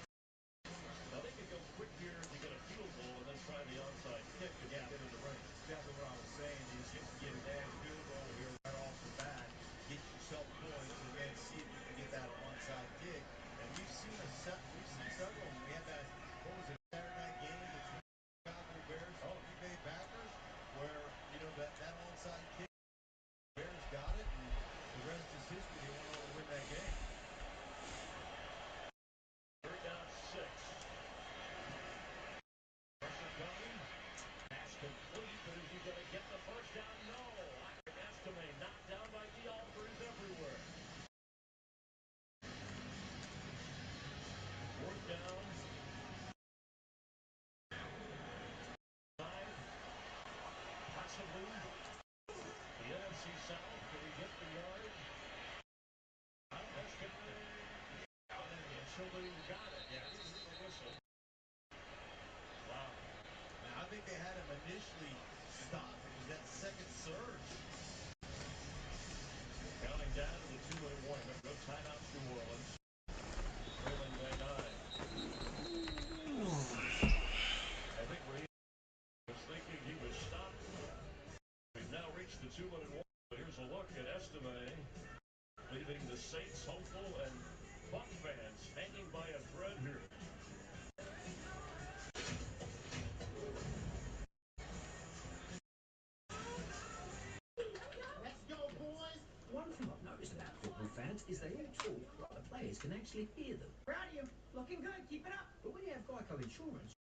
Now they could go quick here to get a field goal and then try the onside kick to get into the ring. Exactly what I was saying is just get an edge field goal here right off the bat. Get yourself poised and then see if you can get that onside kick. And we've seen several. We had that, what was it, Saturday night game between Chicago Bears and Green Bay Packers, where, that onside kick, Bears got it, and the rest is history. They went on to win that game. 3rd down, 6. Pressure coming. Pass complete, but is he going to get the first down? No. Isaac Estime knocked down by D. Alford is everywhere. 4th down. 5. Possibly. The NFC South. Can he get the yard? Estime. Somebody got it. Yeah, he hit the whistle. Wow. Now, I think they had him initially stopped. It was that second surge. Counting down to the 2-minute warning. No timeouts, New Orleans. Trailing by 9. I think Reed was thinking he was stopped. We've now reached the 2-minute warning. Here's a look. Saints hopeful and Buck fans hanging by a thread here. Let's go, boys! One thing I've noticed about football fans is they all talk, but the players can actually hear them. Proud of you. Looking good. Keep it up. But when you have Geico Insurance,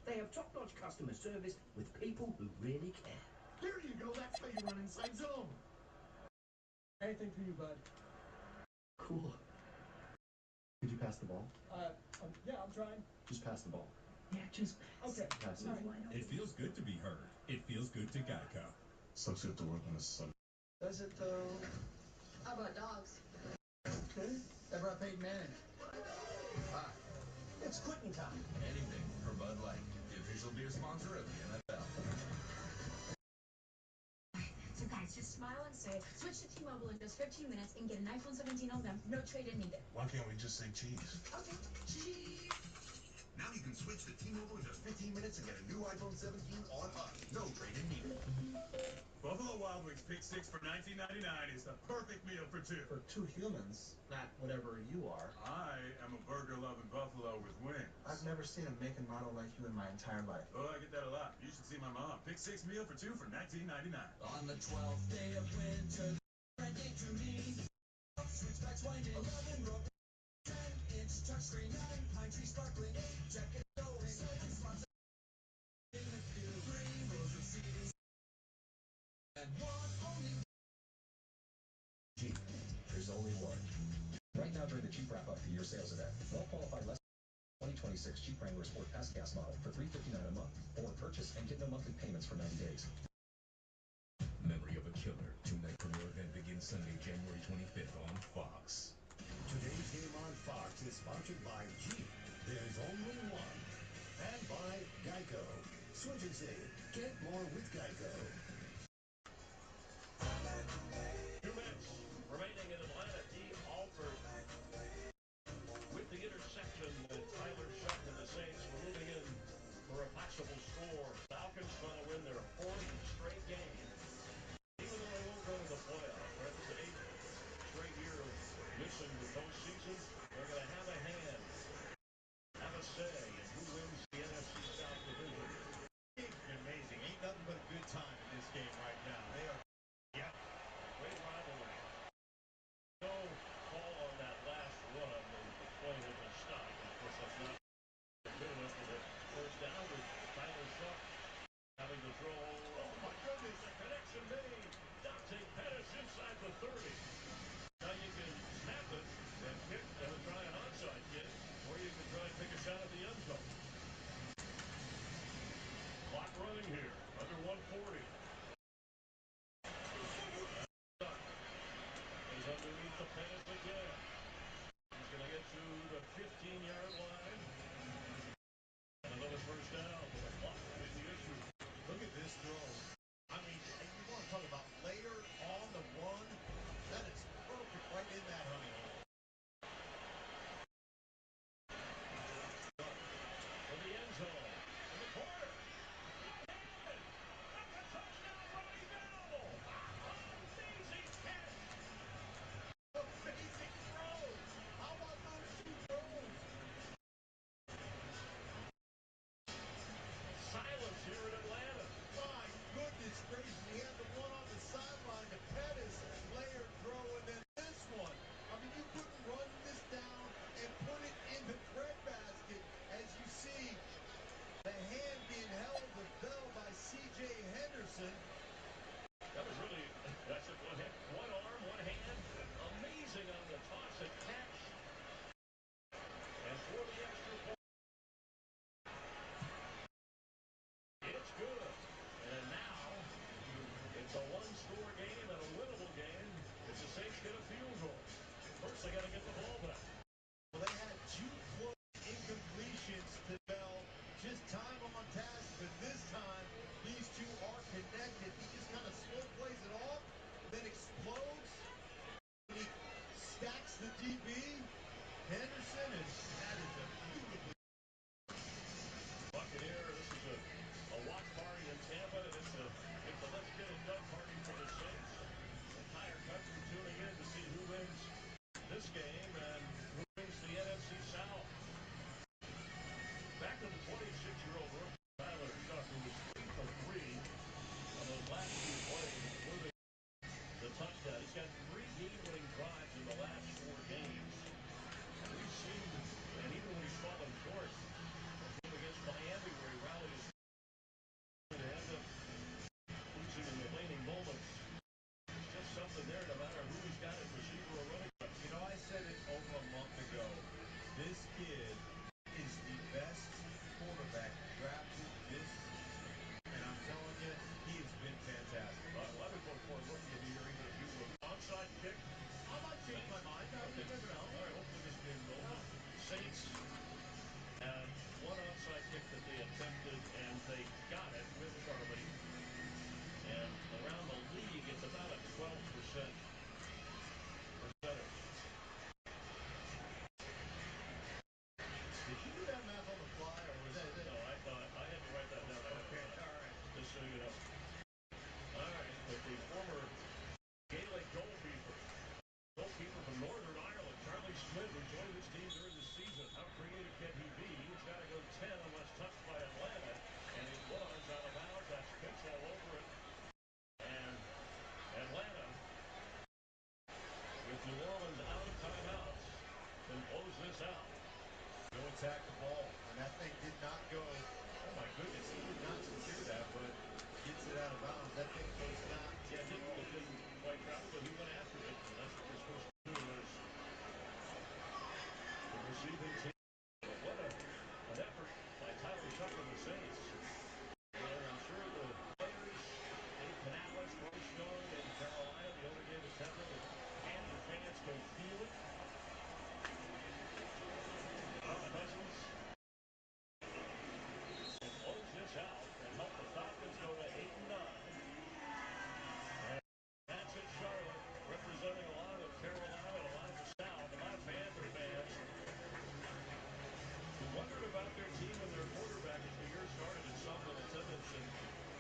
they have top-notch customer service with people who really care. There you go. That's how you run inside zone. Anything for you, bud. Cool. Could you pass the ball? Yeah, I'm trying. Just pass the ball. Yeah, just Okay. Pass it. It feels good to be heard. It feels good to Geico. Sucks you have to work on a Sunday. Does it, though? How about dogs? Okay. Ever I paid Manning? Hi, it's quitting time. Anything for Bud Light, the official beer sponsor of the NFL. So guys, just smile and say, switch to T-Mobile in just 15 minutes and get an iPhone 17 on them. No trade-in needed. Why can't we just say cheese? Okay. Cheese. Now you can switch to T-Mobile in just 15 minutes and get a new iPhone 17 on us. No trade-in needed. Buffalo Wild Wings Pick 6 for $19.99 is the perfect meal for two. For two humans, not whatever you are. I am a burger-loving buffalo with wings. I've never seen a make and model like you in my entire life. Oh, I get that a lot. You should see my mom. Pick 6 meal for two for $19.99. On the 12th day of winter, right to me. Switchbacks winding, 11 rope, 10-inch touchscreen, 9 pine tree sparkling, 8 jacket going, 7 slots in the queue, 3 rows of seating, and one only. Jeep, there's only one. Right now during the Jeep Wrap Up the Year sales event, all qualified less 2026 Jeep Wrangler Sport Pass Gas model for $359 a month, or purchase and get no monthly payments for 90 days. Memory of a Killer, 2-night premiere event begins Sunday, January 25th on Fox. Today's game on Fox is sponsored by Jeep. There's only one. And by Geico. Switch and save. Get more with Geico. 2 minutes remaining in Atlanta. D. Alford with the interception. Tyler Shelton and the Saints were moving in for a possible score. Falcons trying to win their 4th straight game. Even though they won't go to the playoffs, right? This is 8th straight year of missing the postseason. They're going to have a hand, have a say in who wins the NFC South division. It's amazing. Ain't nothing but a good time in this attack the ball, and that thing did not go. Oh my goodness, he did not secure that, but gets it out of bounds. That thing was not. Yeah, it didn't quite travel, but he went after it, and that's what you're supposed to do as the receiving team. What an effort by Tyler Shough and the Saints. And I'm sure the players, Dave Canales, Royce Young, and Carolina, the owner David Tepper, the Panther fans can feel it. Cousins will close this out and help the Falcons go to 8-9. And that's in Charlotte, representing a lot of Carolina, a lot of the South, a lot of Panther fans who wondered about their team and their quarterback as the year started, and some in attendance. And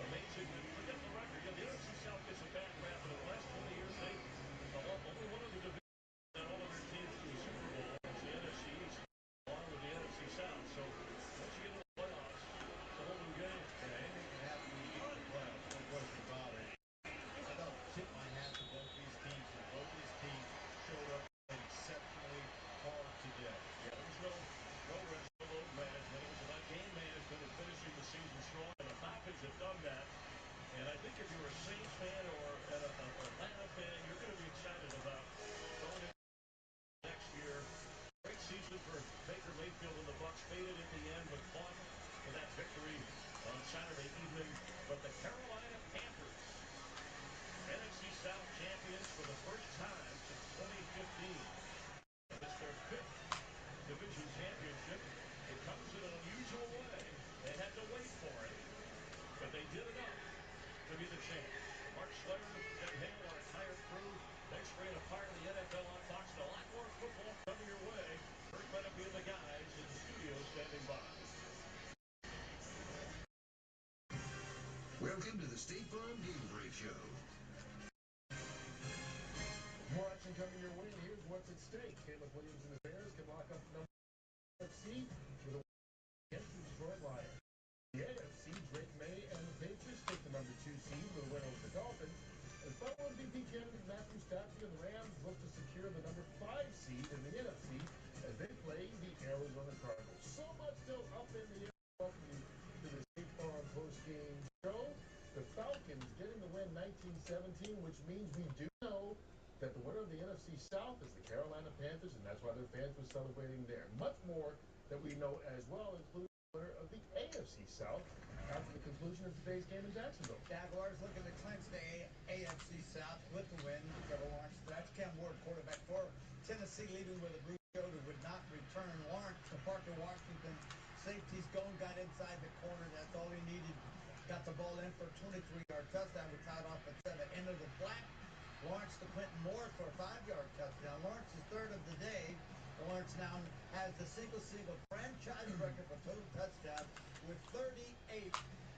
amazing, forget the record. You know, the NFC South gets a bad rap, but in the last 20 years, they only one of the divisions and all of their teams to the Super Bowl. It's the NFC East, along with the NFC South. So once you get into the playoffs, it's a whole new game. Yeah, anything can happen when you get to the playoffs. No question about it. I got to tip my hat to both these teams, and both these teams showed up exceptionally hard today. Yeah, there was no rest, no load management. It was about game management and finishing the season strong, and the Falcons have done that. And I think if you're a Saints fan or an Atlanta fan, you're going to be excited about going into next year. Great season for Baker Mayfield, and the Bucs faded in the end, but fought for that victory on Saturday evening. But the Carolina Panthers, NFC South champions for the first time since 2015. It's their 5th division championship. It comes in an unusual way. They had to wait for it, but they did enough to be the champs. Mark Schlereth, Ben Hale, our entire crew, thanks for being a part of the NFL on Fox. A lot more football coming your way. Kurt Menefee and the guys in the studio standing by. Welcome to the State Farm Game Break Show. More action coming your way, and here's what's at stake. Caleb Williams and the Bears can lock up number NFC with a against the Detroit Lions. The AFC, Drake May and the Patriots take the number 2 seed with a win over the Dolphins. And fellow MVP candidate Matthew Stafford and the Rams look to secure the number 5 seed in the NFC as they play the Arizona Cardinals. So much still up in the air. Welcome to the State Farm post-game show. The Falcons getting the win 19-17, which means we do know that the winner of the NFC South is the Carolina Panthers, and that's why their fans were celebrating there. Much more that we know as well, including the winner of the AFC South after the conclusion of today's game in Jacksonville. Jaguars looking to clinch the AFC South with the win. Trevor Lawrence, that's Cam Ward, quarterback for Tennessee, leaving with a bruised shoulder, would not return. Lawrence to Parker Washington. Safety's gone, got inside the corner. That's all he needed. Got the ball in for a 23-yard touchdown. We tied off at 7. End of the flat. Lawrence to Quentin Moore for a 5-yard touchdown. Lawrence is third of the day. Lawrence now has the single franchise record for total touchdowns with 38,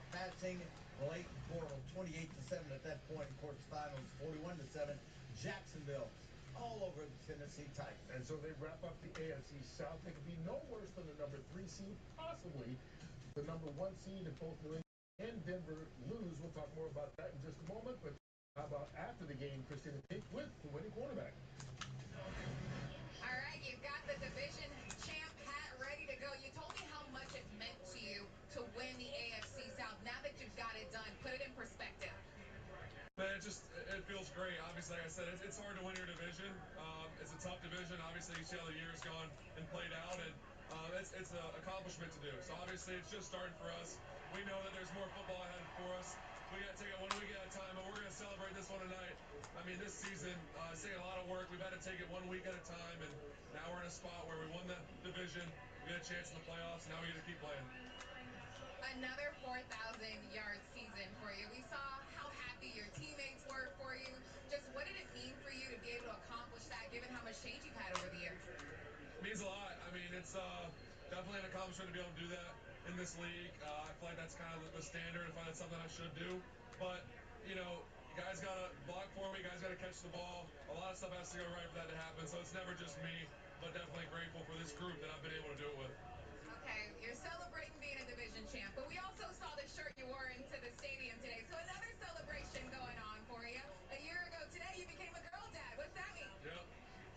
passing Blake Bortles 28-7 at that point in quarterfinals, 41-7. Jacksonville all over the Tennessee Titans. And so they wrap up the AFC South. They could be no worse than the number 3 seed, possibly the number 1 seed if both New England and Denver lose. We'll talk more about that in just a moment, but how about after the game, Christina Pink with the winning quarterback? All right, you've got the division champ hat ready to go. You told me how much it meant to you to win the AFC South. Now that you've got it done, put it in perspective. Man, it feels great. Obviously, like I said, it's hard to win your division. It's a tough division. Obviously, you see how the year's gone and played out, and it's an accomplishment to do. So obviously, it's just starting for us. We know that there's more football ahead for us. We got to take it 1 week at a time, but we're going to celebrate this one tonight. I mean, this season, it's taken a lot of work. We've had to take it 1 week at a time, and now we're in a spot where we won the division. We get a chance in the playoffs, and now we get to keep playing. Another 4,000-yard season for you. We saw how happy your teammates were for you. Just what did it mean for you to be able to accomplish that, given how much change you've had over the years? It means a lot. I mean, it's definitely an accomplishment to be able to do that in this league. I feel like that's kind of the standard. I feel like that's something I should do. But, you know, you guys got to block for me. You guys got to catch the ball. A lot of stuff has to go right for that to happen. So it's never just me, but definitely grateful for this group that I've been able to do it with. Okay, you're celebrating being a division champ, but we also saw the shirt you wore into the stadium today. So another celebration going on for you. A year ago today, you became a girl dad. What's that mean? Yep.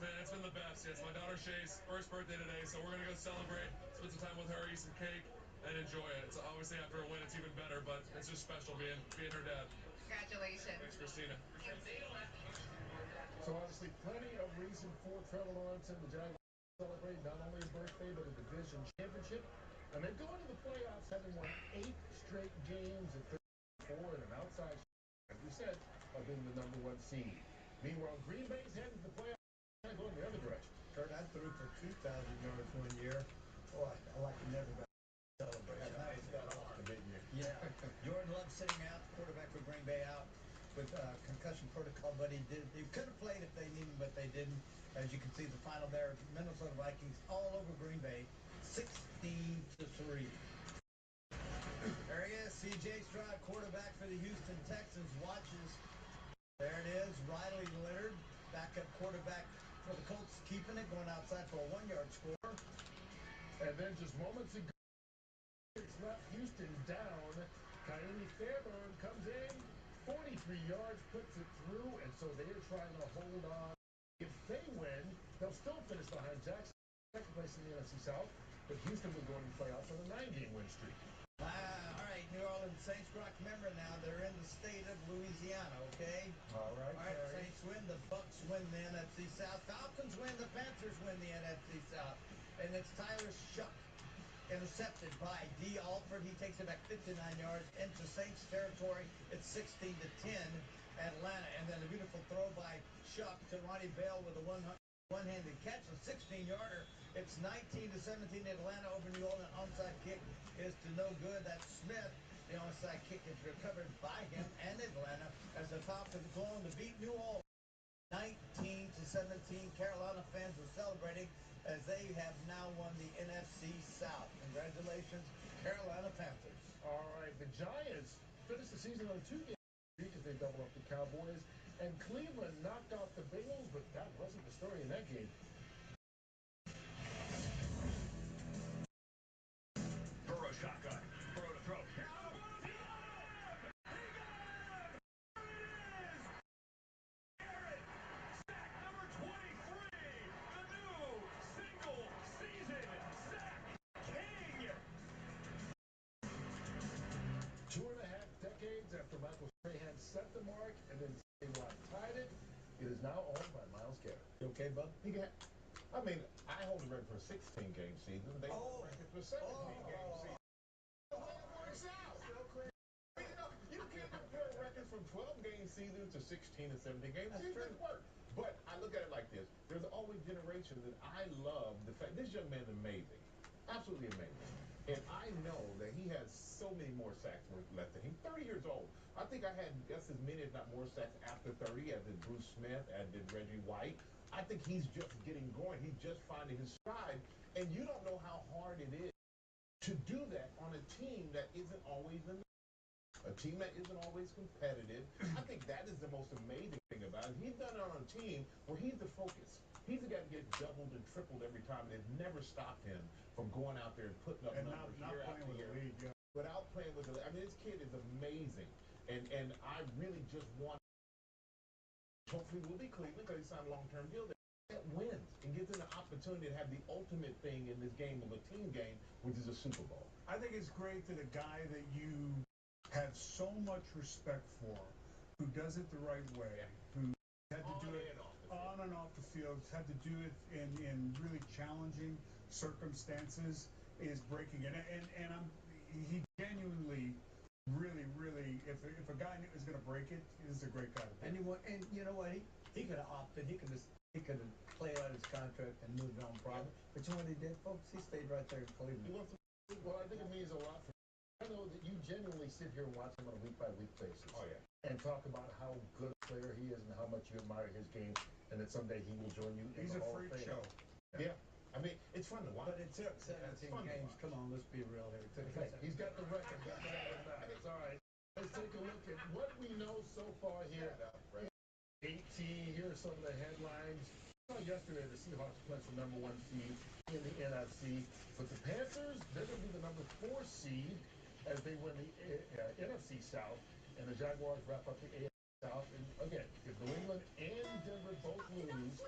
Man, it's been the best. Yeah, it's my daughter Shay's first birthday today, so we're gonna go celebrate, spend some time with her, eat some cake, and enjoy it. It's obviously after a win, it's even better, but it's just special being her dad. Congratulations. Thanks, Christina. So obviously plenty of reason for Trevor Lawrence and the Jaguars to celebrate not only a birthday, but a division championship. And they go into the playoffs having won 8 straight games at 34 and an outside, as we said, of being the #1 seed. Meanwhile, Green Bay's heading to the playoffs, kind of going the other direction. Kurt, I threw for 2,000 yards one year. Boy, I like never got celebration. Yeah. Jordan Love sitting out, quarterback for Green Bay out with concussion protocol, but he could have played if they needed him, but they didn't. As you can see, the final there, Minnesota Vikings all over Green Bay, 16-3. There he is, C.J. Stroud, quarterback for the Houston Texans, watches. There it is, Riley Leonard, backup quarterback for the Colts, keeping it, going outside for a 1-yard score. And then just moments ago, it's left Houston down. Kaimi Fairbairn comes in, 43 yards, puts it through, and so they are trying to hold on. If they win, they'll still finish behind Jackson, second place in the NFC South, but Houston will go into the playoffs on a 9-game win streak. All right, New Orleans Saints, Brock, remember now, they're in the state of Louisiana, okay? All right, Saints win, the Bucks win the NFC South, Falcons win, the Panthers win the NFC South, and it's Tyler Shuck, intercepted by D. Alford. He takes it back 59 yards into Saints territory. It's 16-10 Atlanta, and then a beautiful throw by Shuck to Ronnie Bell with a one-handed catch, a 16-yarder. It's 19-17 Atlanta over New Orleans. Onside kick is to no good. That's Smith. The onside kick is recovered by him and Atlanta as the Falcons go on to beat New Orleans 19-17. Carolina fans are celebrating as they have now won the NFC South. Congratulations, Carolina Panthers. All right, the Giants finished the season on a 2-game streak as they double up the Cowboys, and Cleveland knocked off the Bengals, but that wasn't the story in that game. Burrow shotgun. Burrow to throw. Sack number 23. The new single-season sack king. 2.5 decades after Michael Strahan set the mark and then Sammy Watt tied it, it is now owned by Myles Garrett. You okay, bud? I mean, I hold the record for a 16-game season. They hold the record for a 17-game season. You can't compare records from 12-game seasons to 16 and 17 games. It doesn't work. But I look at it like this. There's always generations that I love the fact this young man is amazing. Absolutely amazing. And I know that he has so many more sacks left than him. 30 years old. I think I had just as many, if not more, sacks after 30 as did Bruce Smith, as did Reggie White. I think he's just getting going. He's just finding his stride. And you don't know how hard it is to do that on a team that isn't always in a team that isn't always competitive. I think that is the most amazing thing about it. He's done it on a team where he's the focus. He's the guy that gets doubled and tripled every time, and it's never stopped him from going out there and putting up numbers year after year. Without playing with the league. I mean, this kid is amazing. And I really just want, hopefully we'll be Cleveland because he signed a long-term deal there. That wins and gives him the opportunity to have the ultimate thing in this game of a team game, which is a Super Bowl. I think it's great that a guy that you have so much respect for, who does it the right way, who had to do it on and off the field, had to do it in really challenging circumstances, is breaking it. And he genuinely, really, if a guy is going to break it, he's a great guy to beat. And you know what? He could have opted. He could have played out his contract and moved on probably. But you know what he did, folks? He stayed right there in Cleveland. Well, I think it means a lot for I know that you genuinely sit here and watch him on a week-by-week basis. Oh, yeah. And talk about how good a player he is and how much you admire his game, and that someday he will join you in the Hall of Fame. He's a freak show. Yeah. I mean, it's fun to watch. But it took 17 games. Come on, let's be real here. It took He's got the record. That's all that matters. All right. Let's take a look at what we know so far here. 18. Here are some of the headlines. Yesterday, the Seahawks clinched the #1 seed in the NFC. But the Panthers, they're going to be the #4 seed as they win the NFC South. And the Jaguars wrap up the AFC South. And again, if New England and Denver both lose,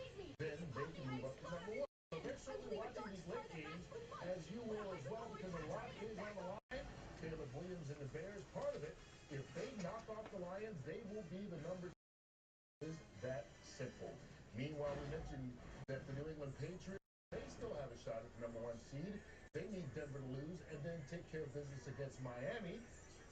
then they can move up to number one. So they're certainly watching these late games, as you will as well, because a lot is on the line. Caleb Williams and the Bears, part of it. If they knock off the Lions, they will be the number two. Is that simple? Meanwhile, we mentioned that the New England Patriots, they still have a shot at the number one seed. They need Denver to lose and then take care of business against Miami.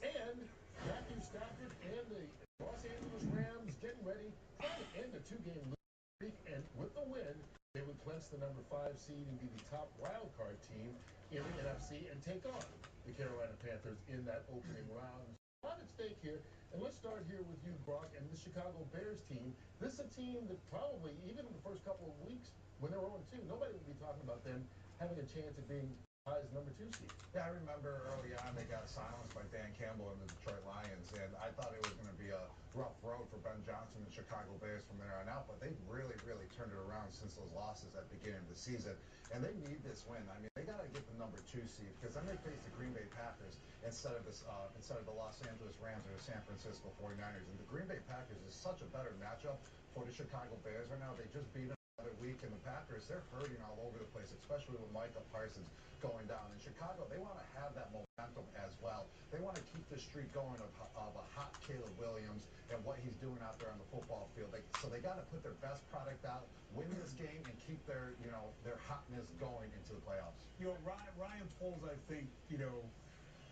And Matthew Stafford and the Los Angeles Rams getting ready, trying to end a two-game losing streak. And with the win, they would clinch the number 5 seed and be the top wild card team in the NFC and take on the Carolina Panthers in that opening round. A lot at stake here. And let's start here with you, Brock, and the Chicago Bears team. This is a team that probably, even in the first couple of weeks, when they were 0-2, nobody would be talking about them having a chance at being high as number 2 seed. Yeah, I remember early on they got silenced by Dan Campbell and the Detroit Lions, and I thought it was going to be a rough road for Ben Johnson and Chicago Bears from there on out, but they've really turned it around since those losses at the beginning of the season, and they need this win. I mean, they got to get the number 2 seed, because then they face the Green Bay Packers instead of the Los Angeles Rams or the San Francisco 49ers, and the Green Bay Packers is such a better matchup for the Chicago Bears right now. They just beat them the other week, and the Packers, they're hurting all over the place, especially with Micah Parsons going down. In Chicago, they want to have that momentum as well. They want to keep the streak going of a hot Caleb Williams and what he's doing out there on the football field. So they got to put their best product out, win this game, and keep their hotness going into the playoffs. Ryan Poles, I think,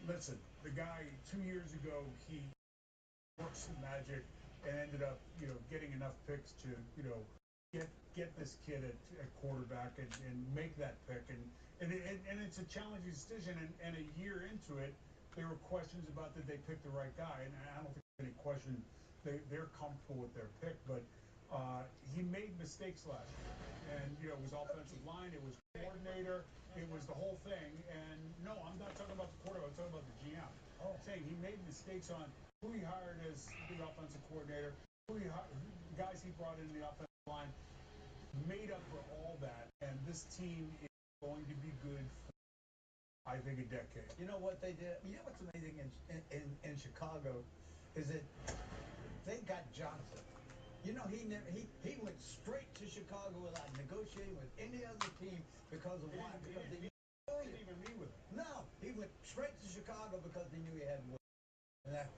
listen, the guy 2 years ago, he worked some magic and ended up, getting enough picks to, get this kid at quarterback and make that pick. And it's a challenging decision. And a year into it, there were questions about did they pick the right guy. And I don't think there's any question they're comfortable with their pick. But he made mistakes last year. And, it was offensive line. It was coordinator. It was the whole thing. And, no, I'm not talking about the quarterback. I'm talking about the GM. I'm saying he made mistakes on who he hired as the offensive coordinator, the guys he brought in the offensive line. Made up for all that, and this team is going to be good for, I think, a decade. You know what they did? You know what's amazing in Chicago is that they got Johnson. He went straight to Chicago without negotiating with any other team because of why? Because they didn't even meet with him. No, he went straight to Chicago because they knew he had Williams. And that,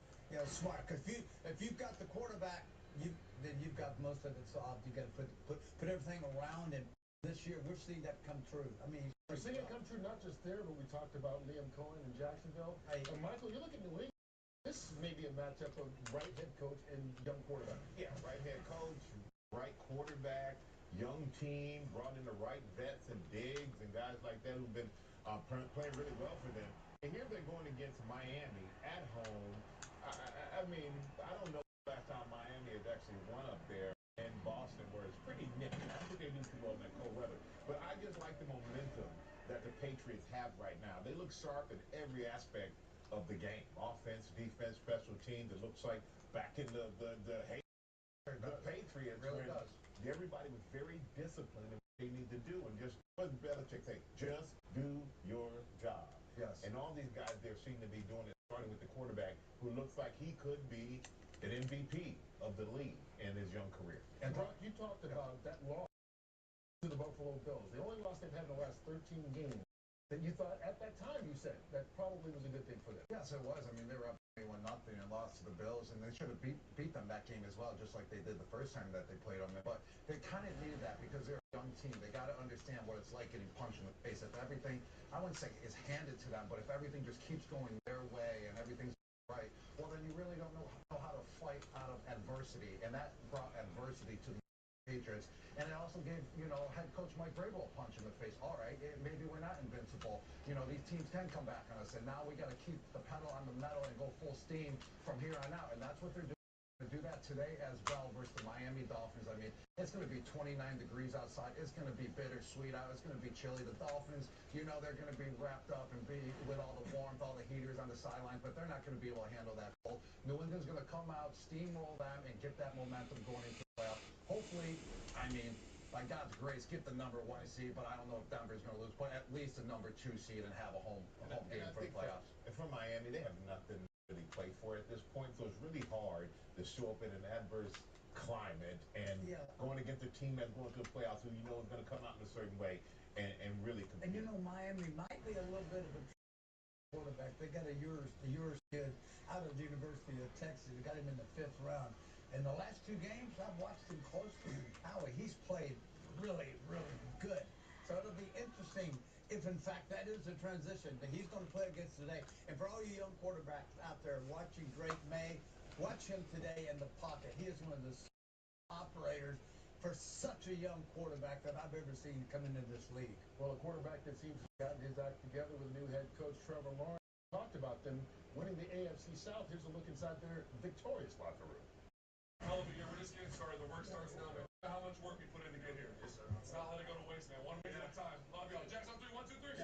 smart. Because if you've got the quarterback, then you've got most of it solved. You got to put everything around, and this year we're seeing that come true. I mean, we're seeing it come true not just there, but we talked about Liam Cohen in Jacksonville. Michael, you look at New England. This may be a matchup of right head coach and young quarterback. Yeah, right head coach, right quarterback, young team, brought in the right vets and Diggs and guys like that who've been playing really well for them. And here they're going against Miami at home. I mean, I don't know last time Miami has actually won up there in Boston, where it's pretty nippy. I think they do too well in that cold weather. But I just like the momentum that the Patriots have right now. They look sharp in every aspect of the game. Offense, defense, special teams. It looks like back in the Patriots, really does. Everybody was very disciplined in what they need to do. And just, what does Belichick say? Just do your job. Yes. And all these guys there seem to be doing it, starting with the quarterback, who looks like he could be an MVP of the league in his young career. And Brock, you talked about that loss to the Buffalo Bills. The only loss they've had in the last 13 games. That you thought, at that time, you said, that probably was a good thing for them. Yes, it was. I mean, they were up 21-0 and lost to the Bills, and they should have beat them that game as well, just like they did the first time that they played them. But they kind of needed that because they're a young team. They got to understand what it's like getting punched in the face. If everything, I wouldn't say is handed to them, but if everything just keeps going their way and everything's right, well, then you really don't know how to fight out of adversity, and that brought adversity to the Patriots. And it also gave, head coach Mike Vrabel a punch in the face. All right, maybe we're not invincible. These teams can come back on us, and now we got to keep the pedal on the metal and go full steam from here on out. And that's what they're doing. To do that today as well versus the Miami Dolphins. I mean, it's going to be 29 degrees outside. It's going to be bittersweet out. It's going to be chilly. The Dolphins, they're going to be wrapped up and be with all the warmth, all the heaters on the sidelines, but they're not going to be able to handle that cold. New England's going to come out, steamroll them, and get that momentum going into the playoffs. Hopefully, by God's grace, get the number 1 seed, but I don't know if Denver's going to lose, but at least the number 2 seed and have a home game for the playoffs. And for Miami, they have nothing really play for at this point. So it's really hard to show up in an adverse climate and going against a team that's going to the playoffs who you know is going to come out in a certain way and really compete. And you know, Miami might be a little bit of a quarterback. They got a Ewers kid out of the University of Texas. They got him in the 5th round. In the last 2 games, I've watched him closely. Howie, he's played really, really good. So it'll be interesting if, in fact, that is a transition that he's going to play against today. And for all you young quarterbacks out there watching Drake May, watch him today in the pocket. He is one of the operators for such a young quarterback that I've ever seen come into this league. Well, a quarterback that seems to have gotten his act together with new head coach Trevor Lawrence. Talked about them winning the AFC South. Here's a look inside their victorious locker room. Hell of a year. We're just getting started. The work starts now, man. How much work we put in to get here. Yes, sir. It's not let it go to waste, man. One week at a time. Love y'all. Jackson, 3, 1, 2, 3.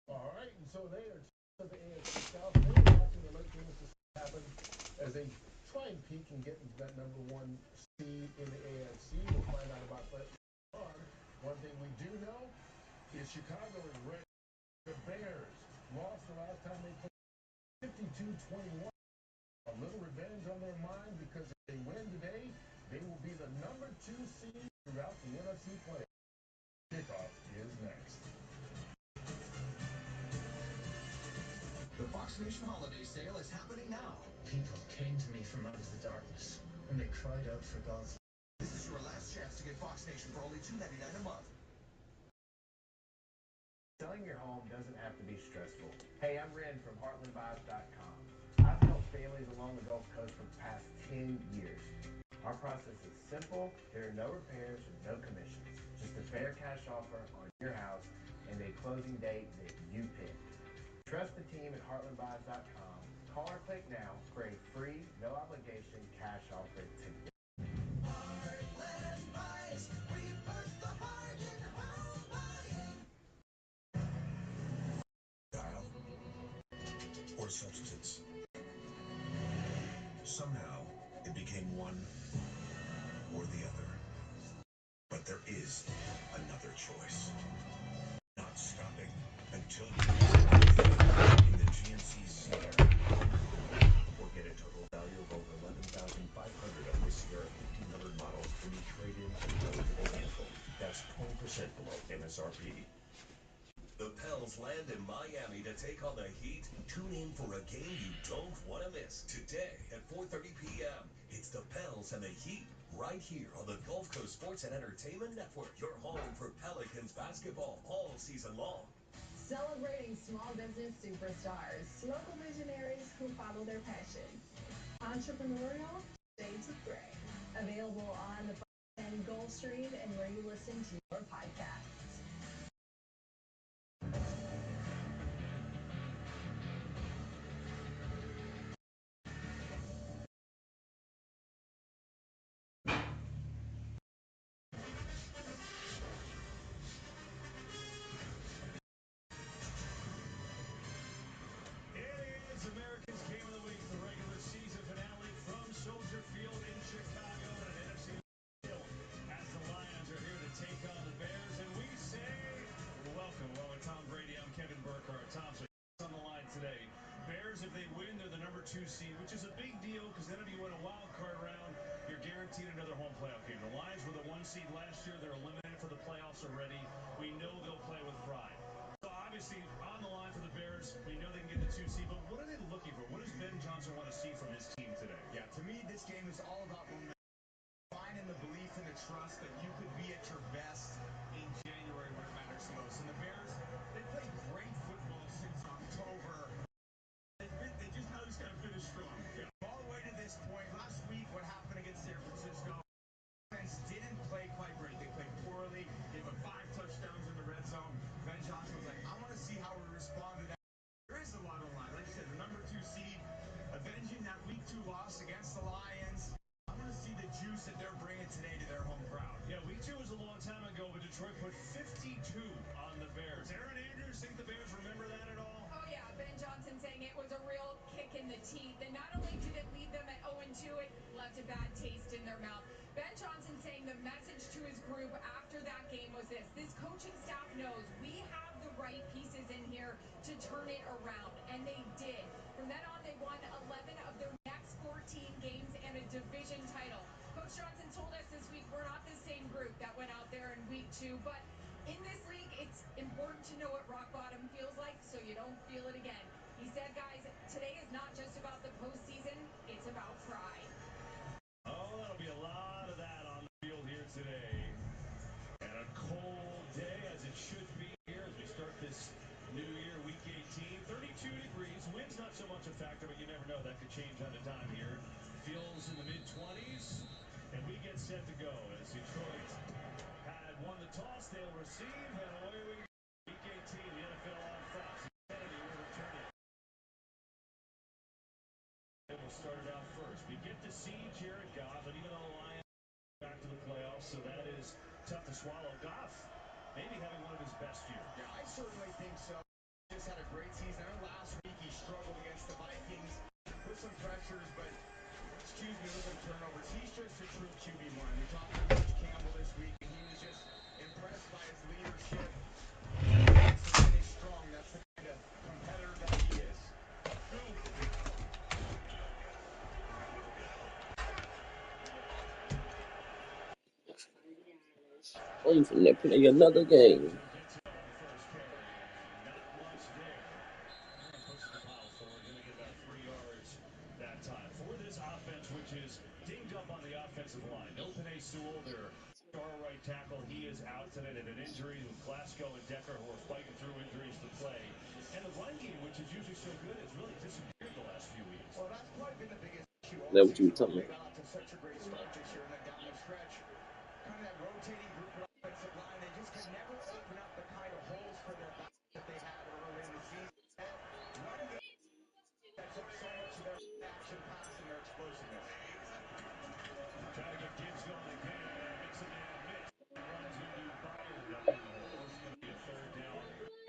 All right, and so they are of the AFC South. They're watching the late games to happen as they try and peak and get into that number 1 seed in the AFC. We'll find out about that. One thing we do know is Chicago is ready. The Bears lost the last time they played 52-21. A little revenge on their mind because if they win today, they will be the number 2 seed throughout the NFC playoffs. Kickoff is next. The Fox Nation Holiday Sale is happening now. People came to me from out of the darkness, and they cried out for God's. This is your last chance to get Fox Nation for only $2.99 a month. Selling your home doesn't have to be stressful. Hey, I'm Ren from HeartlandBuyers.com. I've helped families along the Gulf Coast for the past 10 years. Our process is simple. There are no repairs and no commissions. Just a fair cash offer on your house and a closing date that you pick. Trust the team at HeartlandBuyers.com. Call or click now for a free, no obligation cash offer today. Heartland Buys. We put the heart in home buying. Style or substance. Somehow, it became one or the other. But there is another choice. Not stopping until you in the GMC Sierra. Or get a total value of over $11,500 on the Sierra 1500 models when you trade in an eligible vehicle. That's 20% below MSRP. The Pels land in Miami to take on the Heat. Tune in for a game you don't want to miss. Today at 4:30 p.m. It's the Pels and the Heat right here on the Gulf Coast Sports and Entertainment Network. Your home for Pelicans basketball all season long. Celebrating small business superstars, local visionaries who follow their passions. Entrepreneurial shades of gray. Available on the and Gulfstream and where you listen to your podcasts. America's Game of the Week, the regular season finale from Soldier Field in Chicago and an NFC field as the Lions are here to take on the Bears. And we say, welcome along with Tom Brady. I'm Kevin Burkhardt. Tom, so on the line today. Bears, if they win, they're the number 2 seed, which is a big deal because then if you win a wild card round, you're guaranteed another home playoff game. The Lions were the 1 seed last year. They're eliminated for the playoffs already. We know they'll play with pride. So obviously, on the line for the Bears, we know they can get the 2 seed, but what are they looking for? What does Ben Johnson want to see from his team today? Yeah, to me, this game is all about momentum. Finding the belief and the trust that you could be at your best in January when it matters most. And the Bears, they played great football since October. They just know he's going to finish strong. Yeah. All the way to this point, last week, what happened against San Francisco, defense didn't play quite great. They played poorly, gave up 5 touchdowns in the red zone. Ben Johnson was like, I want to see how we respond to that. There is a lot on the line. Like I said, the number 2 seed, avenging that week 2 loss against the Lions. I want to see the juice that they're bringing today to their home crowd. Yeah, week 2 was a long time ago, but Detroit put 52 on the Bears. Aaron Andrews, think the Bears remember that at all? Oh, yeah. Ben Johnson saying it was a real kick in the teeth. And not only did it leave them at 0-2, it left a bad taste in their mouth. Ben Johnson saying the message to his group after that game was this. This coaching staff knows we have the right pieces in here to turn it around, and they did. From then on, they won 11 of their next 14 games and a division title. Coach Johnson told us this week we're not the same group that went out there in week 2, but in this league, it's important to know what rock bottom feels like so you don't feel it again. He said, guys, today is not just about the postseason, it's about pride. Oh, that'll be a lot of that on the field here today. And a cold day, as it should be here as we start this new year, week 18. 32 degrees. Wind's not so much a factor, but you never know. That could change on a dime here. Feels in the mid-20s. And we get set to go as Detroit had won the toss. They'll receive, and away we go. Week 18, the NFL on Fox. Kennedy will return it. Will start it out first. We get to see Jared Goff, and even though the Lions back to the playoffs, so that is tough to swallow. Goff maybe having one of his best years. Yeah, I certainly think so. Just had a great season. I know last week he struggled against the Vikings with some pressures, but with some turnovers. He's just a true QB1. We talked to Coach Campbell this week, and he was just impressed by his leadership. He wants to finish strong. That's the kind of competitor that he is. I'm finna play another game. Not much there. And pushes the pile forward. Going to get about 3 yards that time. For this offense, which is dinged up on the offensive line. No Penei Sewell, their star right tackle. He is out today. They've had injuries with Glasgow and Decker, who are fighting through injuries to play. And the run game, which is usually so good, has really disappeared the last few weeks. Well, that's probably been the biggest issue all That what you season were long. talking They about? got off to such a great start this year, and then down the stretch, kind of that rotating group at offensive line, they just could never open up the kind of holes for their back that they had early in the season. That run game sets up so much of their action pass and their explosiveness. Try to get Gibbs going again. Mix it man mix. Runs into Byard up in the hole. This is going to be a 3rd down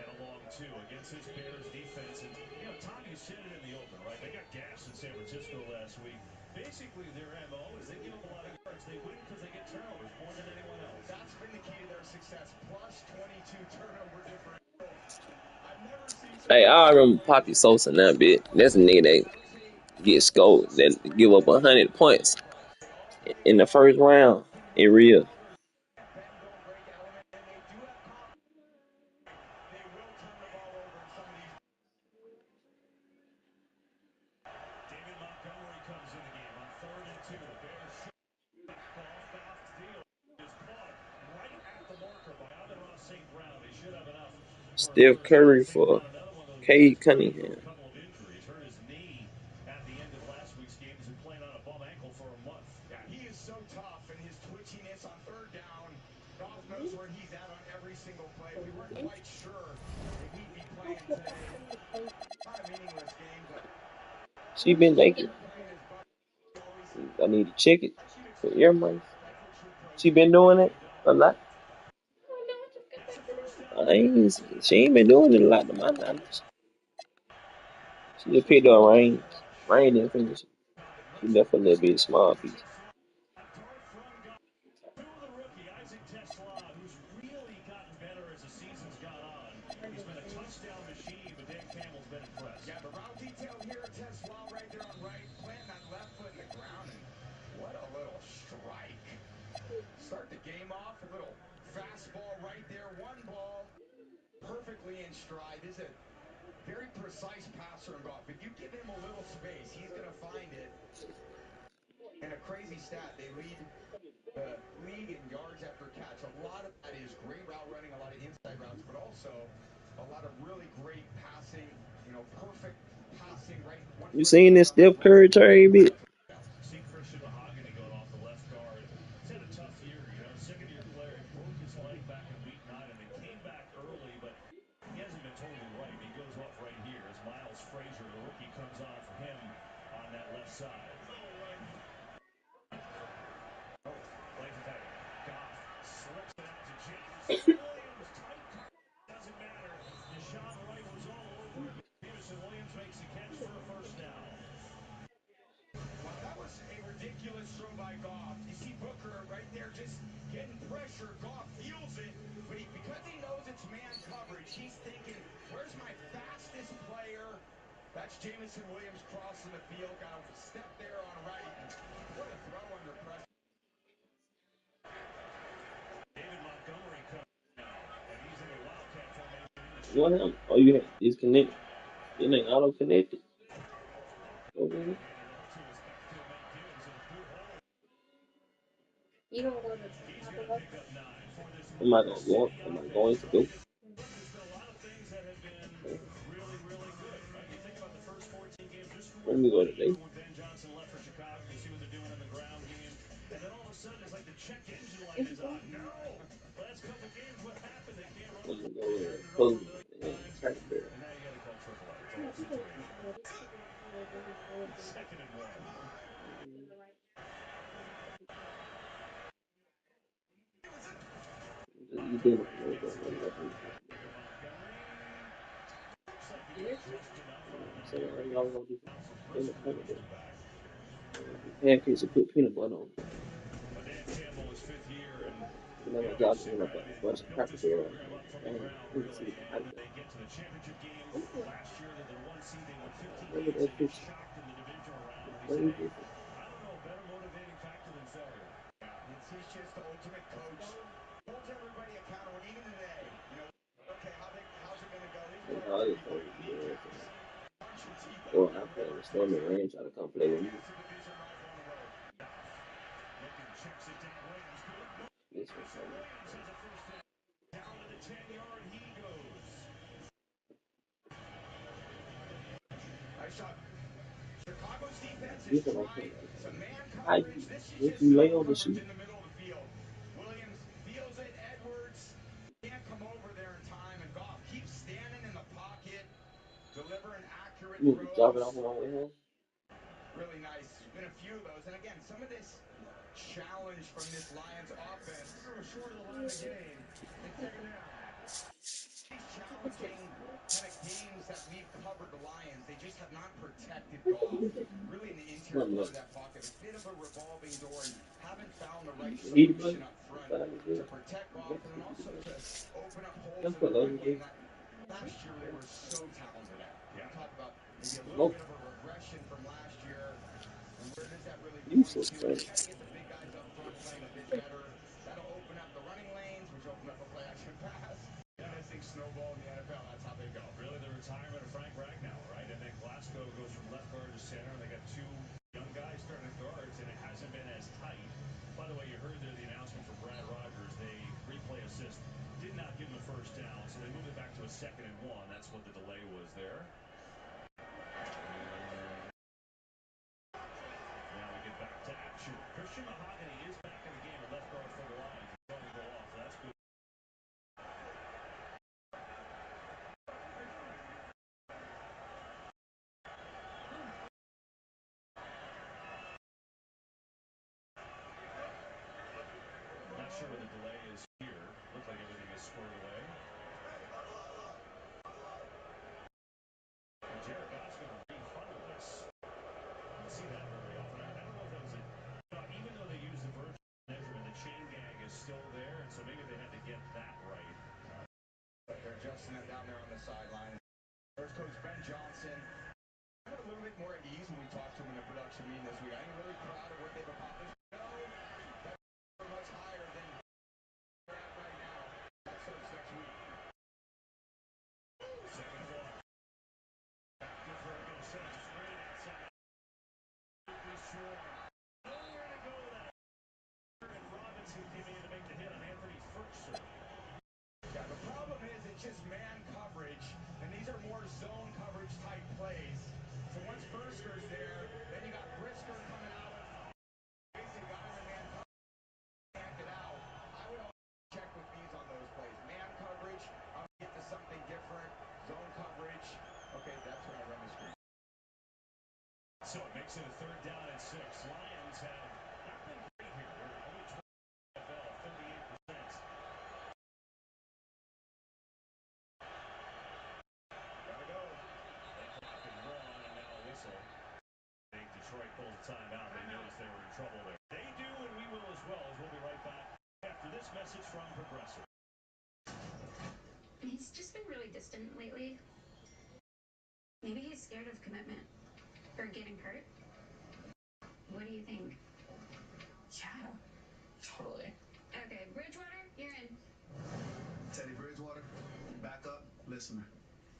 and a long 2 against this Bears defense. And, you know, Tom, you said it in the open, right? They got gas in San Francisco last week. Basically, their MO is they give up a lot of yards. They win because they get turnovers more than anyone else. That's been the key to their success. Plus 22 turnover differential. I've never seen such Hey, I remember Poppy Sosa in that bit. That's a nigga that get scored, then give up 100 points in the first round in real. bend, don't break element, and they do have confidence. They will turn the ball over in some of these. David Montgomery comes in the game on 3rd and 2. The Bears shoot off Goff deal is caught right at the marker by Amon-Ra St. Brown. He should have enough for a Steph first down. Curry St. for Brown, another one of those Cade guys going through Cunningham. a couple of injuries. Hurt his knee at the end of last week's game. He's been playing on a bum ankle for a month. Yeah, he is so tough, and his twitchiness on 3rd down. Goff knows where he's at on every single play. We weren't quite sure if he'd be playing today. Not a meaningless game, but She been naked. playing his butt. I need to check it for ear money. She been doing it a lot. She ain't been doing it a lot to my knowledge. She just picked up Rain. Rain didn't finish it. She left a little bit small piece. The rookie, Isaac Tesla, who's really gotten better as the season's gone on. He's been a touchdown machine, but Dan Campbell's been impressed. Yeah, the route detail here, Tesla right there on right, planting that left foot in the ground, and what a little strike. Start the game off, a little fastball right there, 1 ball, perfectly in stride. This is a very precise passer in golf. If you give him a little space, he's going to find it. And a crazy stat, they lead the league in yards after catch. A lot of that is great route running, a lot of inside routes, but also a lot of really great passing, perfect passing, right? You seen this Steph Curry trade bit? See Christian Mahogany going off the left guard. He's had a tough year, 2nd-year player. He broke his leg back in week 9, and they came back early, but he hasn't been totally right. He goes off right here as Miles Frazier, the rookie, comes on for him on that left side. Plays it tight. Goff slips it out to Jameson Williams. Tight coverage. Doesn't matter. Deshaun Wright was all over him. Jameson Williams makes the catch for a first down. Wow, that was a ridiculous throw by Goff. You see Booker right there just getting pressure. Goff feels it, but because he knows it's man coverage, he's thinking, where's my fast That's Jamison Williams crossing the field. Got a step there on right. What a throw under pressure. David Montgomery comes now, and he's in the Wildcat formation. What happened? Oh, you had disconnected. It ain't auto connected. Okay. You don't go to the He's top going of to us. pick up 9 for this Am I Motor gonna go? City Am I going offense, to right? go? Look, there's been a lot of things that have been really, really good, right? You think about the first 14 games, just from Let week me go 1, today. even when Ben Johnson left for Chicago, you see what they're doing in the ground game. And then all of a sudden, it's like the check engine light It's is going. on. No! Last couple games, what happened? They can't run Let the me ball. go They to turned it over Puzzle a million and times. Track Bear. And now you got to call AAA. It's a Yeah, whole he doesn't situation. know. This is not good. This is good. This is Second and 1. in the right. You did it. Montgomery gets it to Montgomery. Looks like he Here. got just enough on that. So y'all gonna do Bounces in the Brisker peanut pushed butter. him back. Pancakes and put peanut butter on. But Dan Campbell, his 5th year, and And I'm you gonna know, drop it interesting, in a right? I mean, bunch of built Cracker his Barrel. program up from the Dang, ground, let me really. see how And to then go. they get to the championship game last year. They're the 1 seed. They won 15 Look at games. that They get picture. shocked in the divisional round. And he said, Way hey, different. I don't know a better motivating factor than failure. He's just the ultimate coach. Holds everybody accountable, and even today, you know, okay, how's it going to go? These And players all are this beat thing their is kneecaps. man. Punch your teeth out Or there, I play whatever the it takes. Stormy Ranch out to come play with me. Against the division rival on the road. Looking, checks it down. Williams good. No. This one Jamison coming. Williams has a first down. Down to the 10-yard he goes. Nice shot. Chicago's defense is This one I trying can't like. some man How coverage. you This is if just you lay zone on the coverage sheet? in the middle of the field. Williams feels it. Edwards can't come over there in time, and Goff keeps standing in the pocket, delivering accurate You want to drop it off throws. on my way home? Really nice. Been a few of those. And again, some of this challenge from this Lions offense. We're short of the line of the game. They take it down. These challenging kind of games that we've covered the Lions, they just have not protected Goff. Really in the interior Nothing part else. of that pocket, a bit of a revolving door, and haven't found the right The heated button. solution up I front thought I was to good. protect Goff, That's and the then heated also button. to open up holes That's in what the those run are game good. that last year they were so talented at. Yeah. We talk about maybe a little Smoke. bit of a regression from last year. And where does that really You point so to? And strange. they got to get the big guys up front playing a bit better. That'll open up the running lanes, which open up a play action pass. Yeah. Missing snowball in the NFL. That's how they go. Really, the retirement of Frank Ragnow, right? And then Glasgow goes from left guard to center, and they got 2 young guys starting at guards, and it hasn't been as tight. By the way, you heard there the announcement from Brad Rogers. They replay assist did not give him the first down, so they moved it back to a 2nd and 1. That's what the delay was there. Now we get back to action. Christian Mahogany is back in the game at left guard for the Lions. He's going to go off, so that's good. Not sure where the delay is here. Looks like everything is squared away. And Jared Goff's going to refunnel this. Don't see that very often. I don't know if that was even though they use the virtual measurement, the chain gang is still there, and so maybe they had to get that right. But they're adjusting that down there on the sideline. There's Coach Ben Johnson. A little bit more at ease when we talked to him in the production meeting this week. I think really proud of what they've accomplished. No, they're much higher than they're at right now. That starts next week. 2nd and 1. Active Ferguson set up screen outside. Swarm. Nowhere to go that. And Robinson came in to make the hit on Anthony Firkser. Yeah, the problem is it's just man coverage, and these are more zone coverage type plays. So once Firkser's there, then you got Brisker coming out of basically got him in man coverage, can't get out. I would always check with these on those plays. Man coverage, I'm gonna get to something different. Zone coverage, okay, that's when I run the screen. So it makes it a 3rd down and 6. Lions have not been great here. They're only 20 NFL, 38%. Gotta go. Play clock is 1, and now a whistle. I think Detroit pulls a timeout. They noticed they were in trouble there. They do, and we will as well, as we'll be right back after this message from Progressive. He's just been really distant lately. Maybe he's scared of commitment or getting hurt. What do you think? Yeah, totally. Okay, Bridgewater, you're in. Teddy Bridgewater, backup, listener.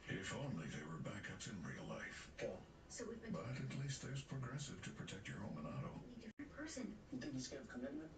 If only they were backups in real life. Go. So we've been But at least there's Progressive to protect your home and auto. a different person. You think he's scared of commitment?